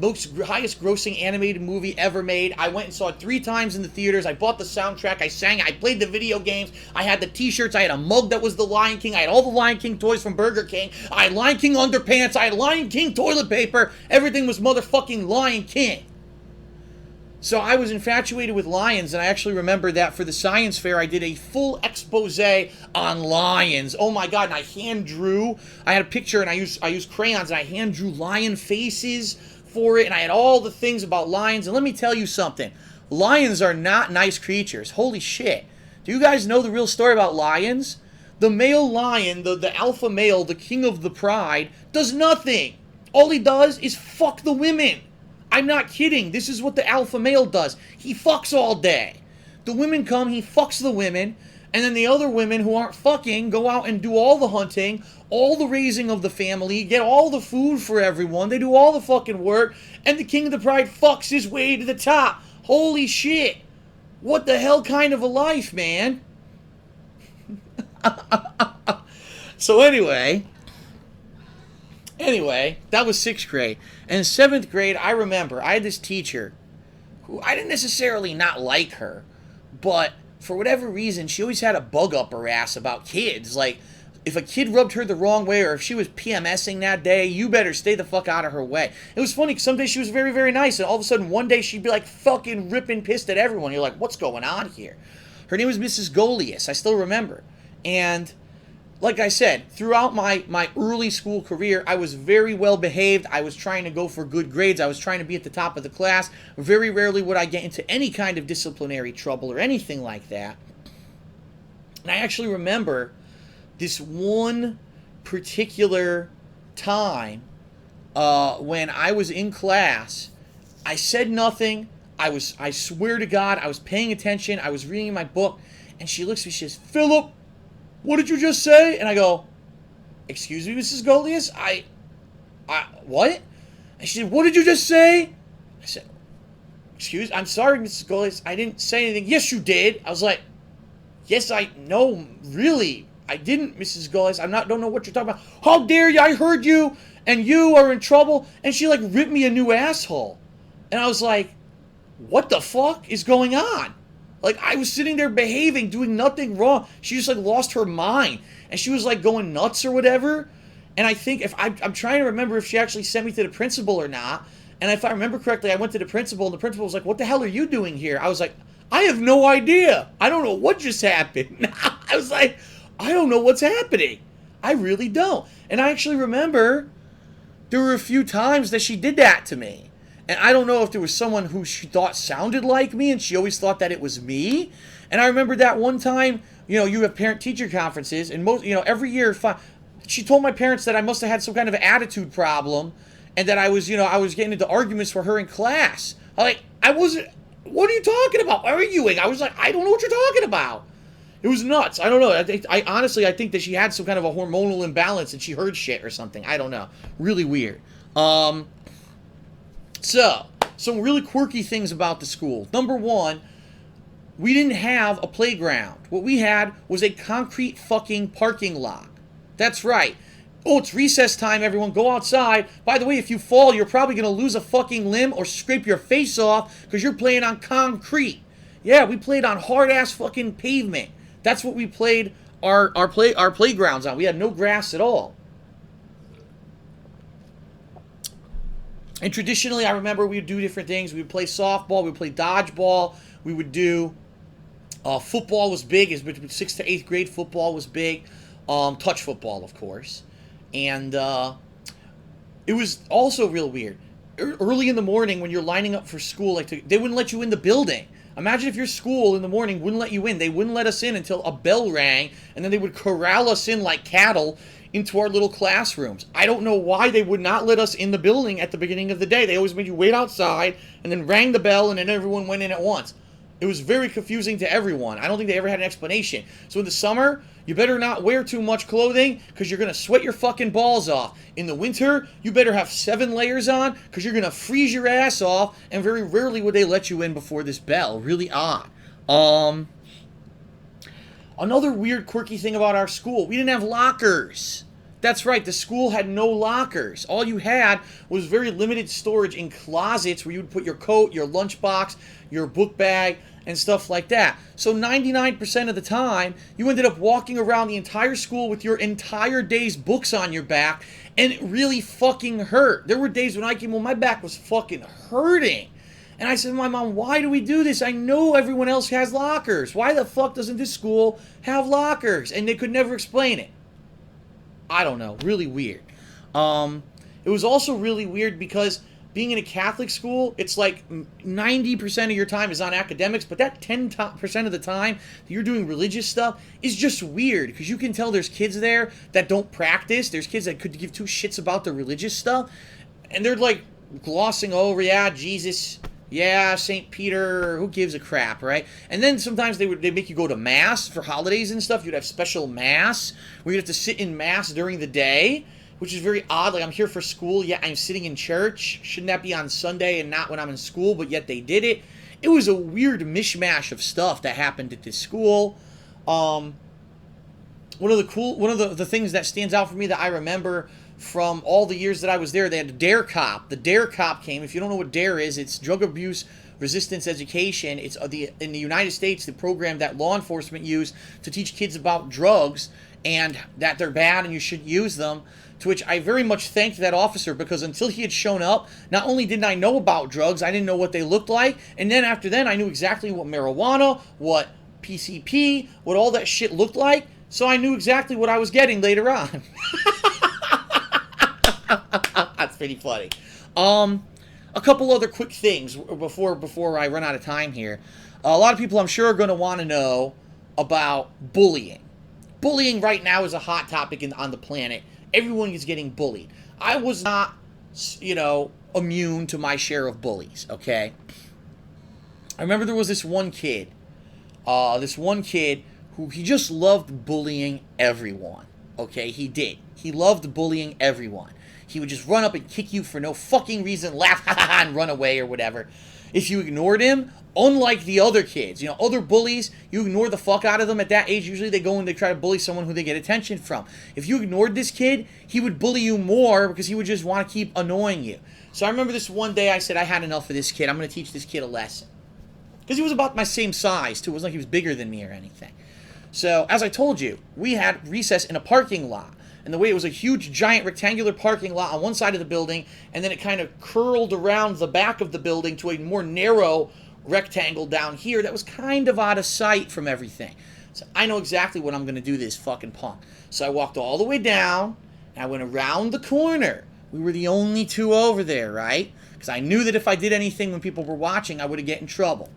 Speaker 1: highest grossing animated movie ever made. I went and saw it 3 times in the theaters. I bought the soundtrack. I sang. I played the video games. I had the t-shirts. I had a mug that was The Lion King. I had all the Lion King toys from Burger King. I had Lion King underpants. I had Lion King toilet paper. Everything was motherfucking Lion King. So I was infatuated with lions, and I actually remember that for the science fair, I did a full expose on lions. Oh my God, and I hand drew. I had a picture, and I used crayons, and I hand drew lion faces for it, and I had all the things about lions. And let me tell you something. Lions are not nice creatures. Holy shit. Do you guys know the real story about lions? The male lion, the alpha male, the king of the pride, does nothing. All he does is fuck the women. I'm not kidding. This is what the alpha male does. He fucks all day. The women come, he fucks the women, and then the other women who aren't fucking go out and do all the hunting, all the raising of the family, get all the food for everyone. They do all the fucking work, and the king of the pride fucks his way to the top. Holy shit. What the hell kind of a life, man? So anyway, that was 6th grade. And in 7th grade, I remember I had this teacher who I didn't necessarily not like her, but for whatever reason, she always had a bug up her ass about kids. Like, if a kid rubbed her the wrong way or if she was PMSing that day, you better stay the fuck out of her way. It was funny because some days she was very, very nice, and all of a sudden one day she'd be like fucking ripping pissed at everyone. You're like, what's going on here? Her name was Mrs. Golias. I still remember. And like I said, throughout my early school career, I was very well behaved. I was trying to go for good grades. I was trying to be at the top of the class. Very rarely would I get into any kind of disciplinary trouble or anything like that. And I actually remember this one particular time when I was in class. I said nothing. I swear to God, I was paying attention. I was reading my book. And she looks at me, she says, "Philip, what did you just say?" And I go, "Excuse me, Mrs. Golias? I what?" And she said, "What did you just say?" I said, "I'm sorry, Mrs. Golias. I didn't say anything." "Yes, you did." I was like, "Yes, no, really, I didn't, Mrs. Golias. Don't know what you're talking about." "How dare you? I heard you, and you are in trouble." And she like ripped me a new asshole. And I was like, what the fuck is going on? Like, I was sitting there behaving, doing nothing wrong. She just, like, lost her mind. And she was, like, going nuts or whatever. And I think I'm trying to remember if she actually sent me to the principal or not. And if I remember correctly, I went to the principal, and the principal was like, "What the hell are you doing here?" I was like, "I have no idea. I don't know what just happened." I was like, "I don't know what's happening. I really don't." And I actually remember there were a few times that she did that to me. And I don't know if there was someone who she thought sounded like me, and she always thought that it was me. And I remember that one time, you have parent-teacher conferences, and every year, she told my parents that I must have had some kind of attitude problem, and that I was getting into arguments for her in class. I wasn't. What are you talking about? Arguing? I was like, I don't know what you're talking about. It was nuts. I don't know. I honestly think that she had some kind of a hormonal imbalance, and she heard shit or something. I don't know. Really weird. So, some really quirky things about the school. Number one, we didn't have a playground. What we had was a concrete fucking parking lot. That's right. Oh, it's recess time, everyone. Go outside. By the way, if you fall, you're probably going to lose a fucking limb or scrape your face off because you're playing on concrete. Yeah, we played on hard-ass fucking pavement. That's what we played our playgrounds on. We had no grass at all. And traditionally, I remember we would do different things. We would play softball. We would play dodgeball. We would do football was big. It's between 6th to 8th grade. Football was big. Touch football, of course. And it was also real weird. Early in the morning when you're lining up for school, they wouldn't let you in the building. Imagine if your school in the morning wouldn't let you in. They wouldn't let us in until a bell rang, and then they would corral us in like cattle into our little classrooms. I don't know why they would not let us in the building at the beginning of the day. They always made you wait outside and then rang the bell and then everyone went in at once. It was very confusing to everyone. I don't think they ever had an explanation. So in the summer, you better not wear too much clothing because you're going to sweat your fucking balls off. In the winter, you better have 7 layers on because you're going to freeze your ass off, and very rarely would they let you in before this bell. Really odd. Another weird, quirky thing about our school, we didn't have lockers. That's right, the school had no lockers. All you had was very limited storage in closets where you would put your coat, your lunchbox, your book bag, and stuff like that. So 99% of the time, you ended up walking around the entire school with your entire day's books on your back, and it really fucking hurt. There were days when I came home, my back was fucking hurting. And I said to my mom, why do we do this? I know everyone else has lockers. Why the fuck doesn't this school have lockers? And they could never explain it. I don't know. Really weird. It was also really weird because being in a Catholic school, it's like 90% of your time is on academics, but that 10% of the time that you're doing religious stuff is just weird because you can tell there's kids there that don't practice. There's kids that could give two shits about the religious stuff, and they're like glossing over, yeah, Jesus, yeah, St. Peter, who gives a crap, right? And then sometimes they make you go to Mass for holidays and stuff. You'd have special Mass where you'd have to sit in Mass during the day, which is very odd. Like, I'm here for school, yet I'm sitting in church. Shouldn't that be on Sunday and not when I'm in school? But yet they did it. It was a weird mishmash of stuff that happened at this school. One of the things that stands out for me that I remember from all the years that I was there, they had a DARE cop. The DARE cop came. If you don't know what DARE is, it's drug abuse resistance education. It's in the United States, the program that law enforcement use to teach kids about drugs and that they're bad and you shouldn't use them. To which I very much thanked that officer, because until he had shown up, not only didn't I know about drugs, I didn't know what they looked like, and then after then I knew exactly what marijuana, what PCP, what all that shit looked like, so I knew exactly what I was getting later on. That's pretty funny. A couple other quick things before I run out of time here. A lot of people, I'm sure, are going to want to know about bullying. Bullying right now is a hot topic on the planet. Everyone is getting bullied. I was not, immune to my share of bullies, okay? I remember there was this one kid who he just loved bullying everyone, okay? He did. He loved bullying everyone. He would just run up and kick you for no fucking reason, laugh, and run away or whatever. If you ignored him, unlike the other kids, other bullies, you ignore the fuck out of them at that age. Usually they go and they try to bully someone who they get attention from. If you ignored this kid, he would bully you more because he would just want to keep annoying you. So I remember this one day I said, I had enough of this kid. I'm going to teach this kid a lesson. Because he was about my same size, too. It wasn't like he was bigger than me or anything. So, as I told you, we had recess in a parking lot. And the way it was a huge, giant, rectangular parking lot on one side of the building, and then it kind of curled around the back of the building to a more narrow rectangle down here that was kind of out of sight from everything. So I know exactly what I'm going to do to this fucking punk. So I walked all the way down, and I went around the corner. We were the only two over there, right? Because I knew that if I did anything when people were watching, I would get in trouble.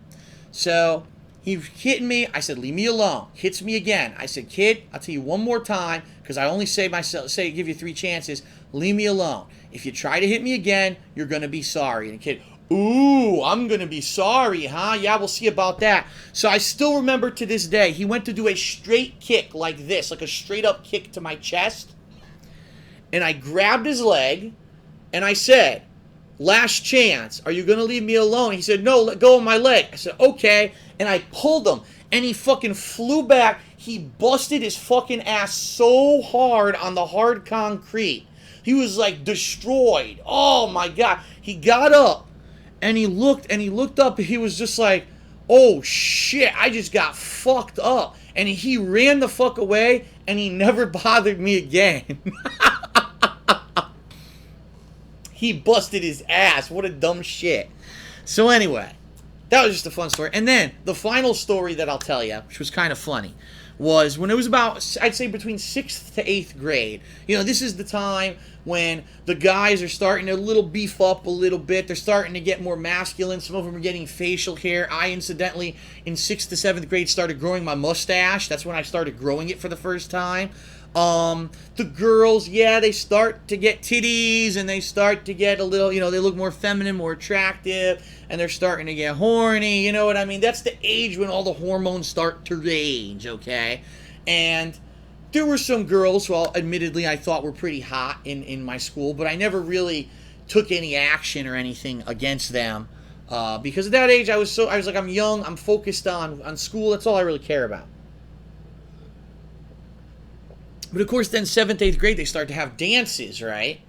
Speaker 1: So he hit me. I said, leave me alone. Hits me again. I said, kid, I'll tell you one more time, because I only give you 3 chances. Leave me alone. If you try to hit me again, you're going to be sorry. And the kid, ooh, I'm going to be sorry, huh? Yeah, we'll see about that. So I still remember to this day, he went to do a straight kick like this, like a straight up kick to my chest. And I grabbed his leg, and I said, last chance, are you going to leave me alone? He said, no, let go of my leg. I said, okay. And I pulled him, and he fucking flew back. He busted his fucking ass so hard on the hard concrete. He was like destroyed. Oh my God. He got up, and he looked up, and he was just like, oh shit, I just got fucked up. And he ran the fuck away, and he never bothered me again. He busted his ass. What a dumb shit. So anyway, that was just a fun story. And then the final story that I'll tell you, which was kind of funny, was when it was about, I'd say between 6th to 8th grade. This is the time when the guys are starting to beef up a little bit. They're starting to get more masculine. Some of them are getting facial hair. I, incidentally, in 6th to 7th grade started growing my mustache. That's when I started growing it for the first time. The girls, yeah, they start to get titties and they start to get a little, they look more feminine, more attractive, and they're starting to get horny, you know what I mean? That's the age when all the hormones start to rage, okay? And there were some girls who, admittedly, I thought were pretty hot in my school, but I never really took any action or anything against them. Because at that age, I was like, I'm young, I'm focused on school, that's all I really care about. But of course, then 7th, 8th grade, they start to have dances, right?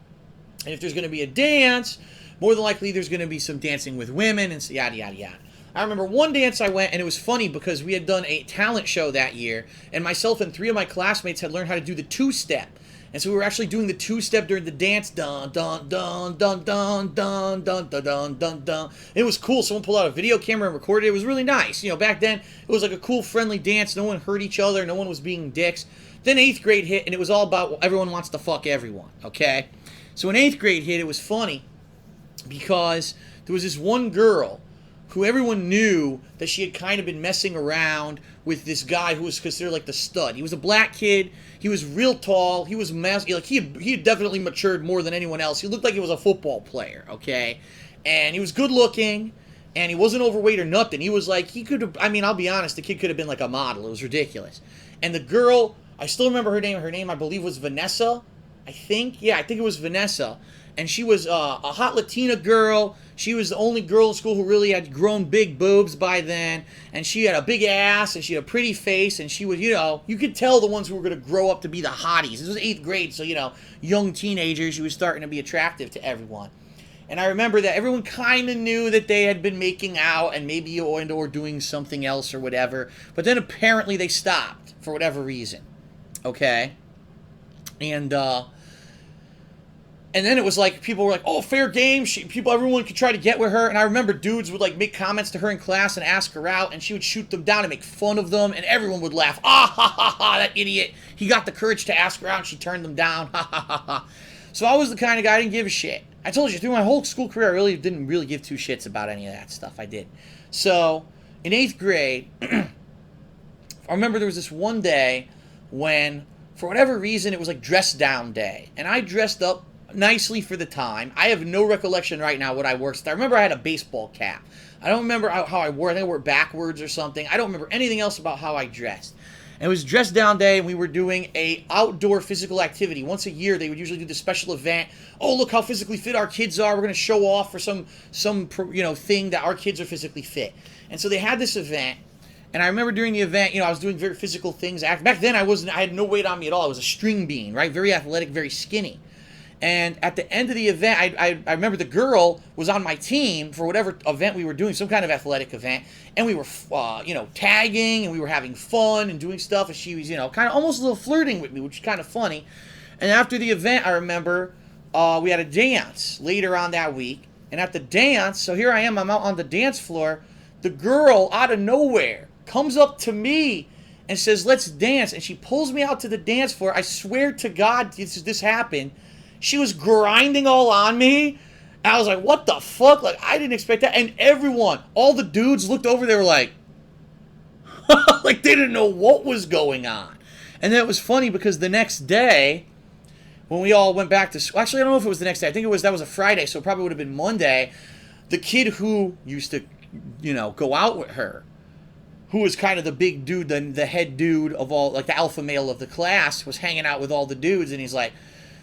Speaker 1: And if there's going to be a dance, more than likely there's going to be some dancing with women and yada, yada, yada. I remember one dance I went, and it was funny because we had done a talent show that year, and myself and 3 of my classmates had learned how to do the two-step. And so we were actually doing the two-step during the dance. Dun, dun, dun, dun, dun, dun, dun, dun, dun, dun, dun. It was cool. Someone pulled out a video camera and recorded it. It was really nice. Back then, it was like a cool, friendly dance. No one hurt each other. No one was being dicks. Then 8th grade hit, and it was all about everyone wants to fuck everyone, okay? So when 8th grade hit, it was funny because there was this one girl who everyone knew that she had kind of been messing around with this guy who was considered like the stud. He was a black kid. He was real tall. He was he had definitely matured more than anyone else. He looked like he was a football player, okay? And he was good looking, and he wasn't overweight or nothing. He was like, I'll be honest, the kid could have been like a model. It was ridiculous. And the girl, I still remember her name. Her name, I believe, was Vanessa. I think it was Vanessa. And she was a hot Latina girl. She was the only girl in school who really had grown big boobs by then. And she had a big ass, and she had a pretty face. And she was, you could tell the ones who were going to grow up to be the hotties. This was 8th grade, so, young teenagers. She was starting to be attractive to everyone. And I remember that everyone kind of knew that they had been making out and maybe or doing something else or whatever. But then apparently they stopped for whatever reason. Okay? And then it was like, people were like, oh, fair game. Everyone could try to get with her. And I remember dudes would like make comments to her in class and ask her out, and she would shoot them down and make fun of them, and everyone would laugh. Ah, ha, ha, ha, that idiot. He got the courage to ask her out, and she turned them down. Ha, ha, ha, ha. So I was the kind of guy I didn't give a shit. I told you, through my whole school career, I really didn't give two shits about any of that stuff. I did. So in 8th grade, I remember there was this one day when, for whatever reason, it was like dress down day. And I dressed up nicely for the time. I have no recollection right now what I wore. I remember I had a baseball cap. I don't remember how I wore it. I think I wore it backwards or something. I don't remember anything else about how I dressed. And it was dress down day, and we were doing a outdoor physical activity. Once a year, they would usually do this special event. Oh, look how physically fit our kids are. We're going to show off for some thing that our kids are physically fit. And so they had this event. And I remember during the event, I was doing very physical things. Back then, I had no weight on me at all. I was a string bean, right? Very athletic, very skinny. And at the end of the event, I remember the girl was on my team for whatever event we were doing, some kind of athletic event. And we were, tagging, and we were having fun and doing stuff. And she was, kind of almost a little flirting with me, which is kind of funny. And after the event, I remember we had a dance later on that week. And at the dance, so here I am, I'm out on the dance floor. The girl, out of nowhere, comes up to me and says, let's dance. And she pulls me out to the dance floor. I swear to God this happened. She was grinding all on me. And I was like, what the fuck? Like, I didn't expect that. And everyone, all the dudes looked over. They were like, like they didn't know what was going on. And then it was funny because the next day, when we all went back to school, actually, I don't know if it was the next day. I think that was a Friday, so it probably would have been Monday. The kid who used to, go out with her, who was kind of the big dude, the head dude of all, like the alpha male of the class, was hanging out with all the dudes, and he's like,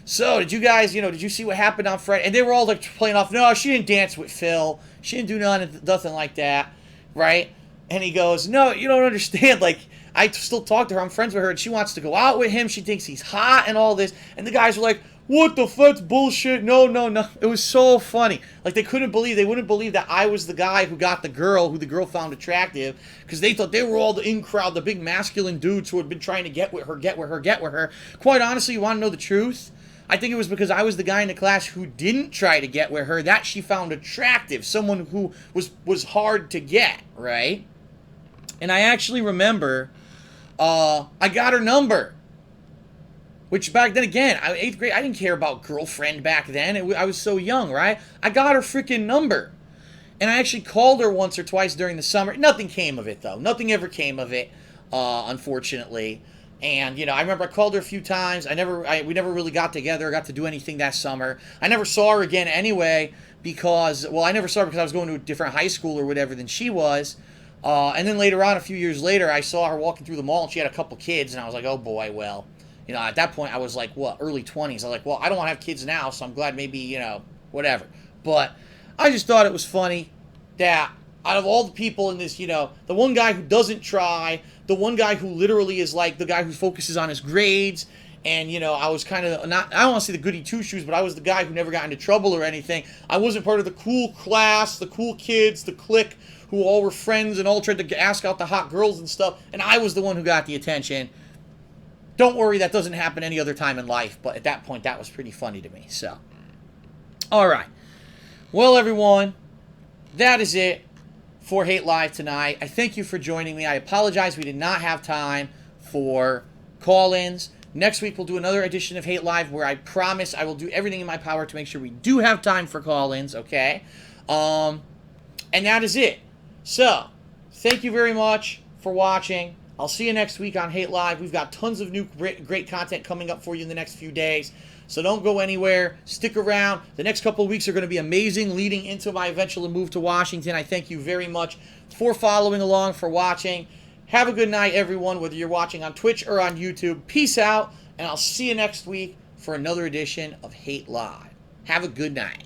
Speaker 1: so, did you guys, did you see what happened on Friday? And they were all like playing off, no, she didn't dance with Phil. She didn't do nothing like that, right? And he goes, no, you don't understand. Like, I still talk to her. I'm friends with her, and she wants to go out with him. She thinks he's hot and all this. And the guys were like, what the fuck, bullshit? No. It was so funny. Like, they wouldn't believe that I was the guy who got the girl, who the girl found attractive, because they thought they were all the in-crowd, the big masculine dudes who had been trying to get with her. Quite honestly, you want to know the truth? I think it was because I was the guy in the class who didn't try to get with her that she found attractive, someone who was hard to get, right? And I actually remember I got her number. Which back then, again, 8th grade, I didn't care about girlfriend back then. I was so young, right? I got her freaking number. And I actually called her once or twice during the summer. Nothing came of it, though. Nothing ever came of it, unfortunately. And, I remember I called her a few times. We never really got together, got to do anything that summer. I never saw her again anyway because, I never saw her because I was going to a different high school or whatever than she was. And then later on, a few years later, I saw her walking through the mall and she had a couple kids. And I was like, oh boy, well, at that point I was like, early 20s. I was like, well, I don't want to have kids now, so I'm glad maybe, whatever. But I just thought it was funny that out of all the people in this, the one guy who doesn't try, the one guy who literally is like the guy who focuses on his grades, and, I was kind of not, I don't want to say the goody two-shoes, but I was the guy who never got into trouble or anything. I wasn't part of the cool class, the cool kids, the clique, who all were friends and all tried to ask out the hot girls and stuff, and I was the one who got the attention. Don't worry, that doesn't happen any other time in life, but at that point, that was pretty funny to me, so. All right. Well, everyone, that is it for Hate Live tonight. I thank you for joining me. I apologize we did not have time for call-ins. Next week, we'll do another edition of Hate Live where I promise I will do everything in my power to make sure we do have time for call-ins, okay? And that is it. So, thank you very much for watching. I'll see you next week on Hate Live. We've got tons of new great content coming up for you in the next few days. So don't go anywhere. Stick around. The next couple of weeks are going to be amazing leading into my eventual move to Washington. I thank you very much for following along, for watching. Have a good night, everyone, whether you're watching on Twitch or on YouTube. Peace out, and I'll see you next week for another edition of Hate Live. Have a good night.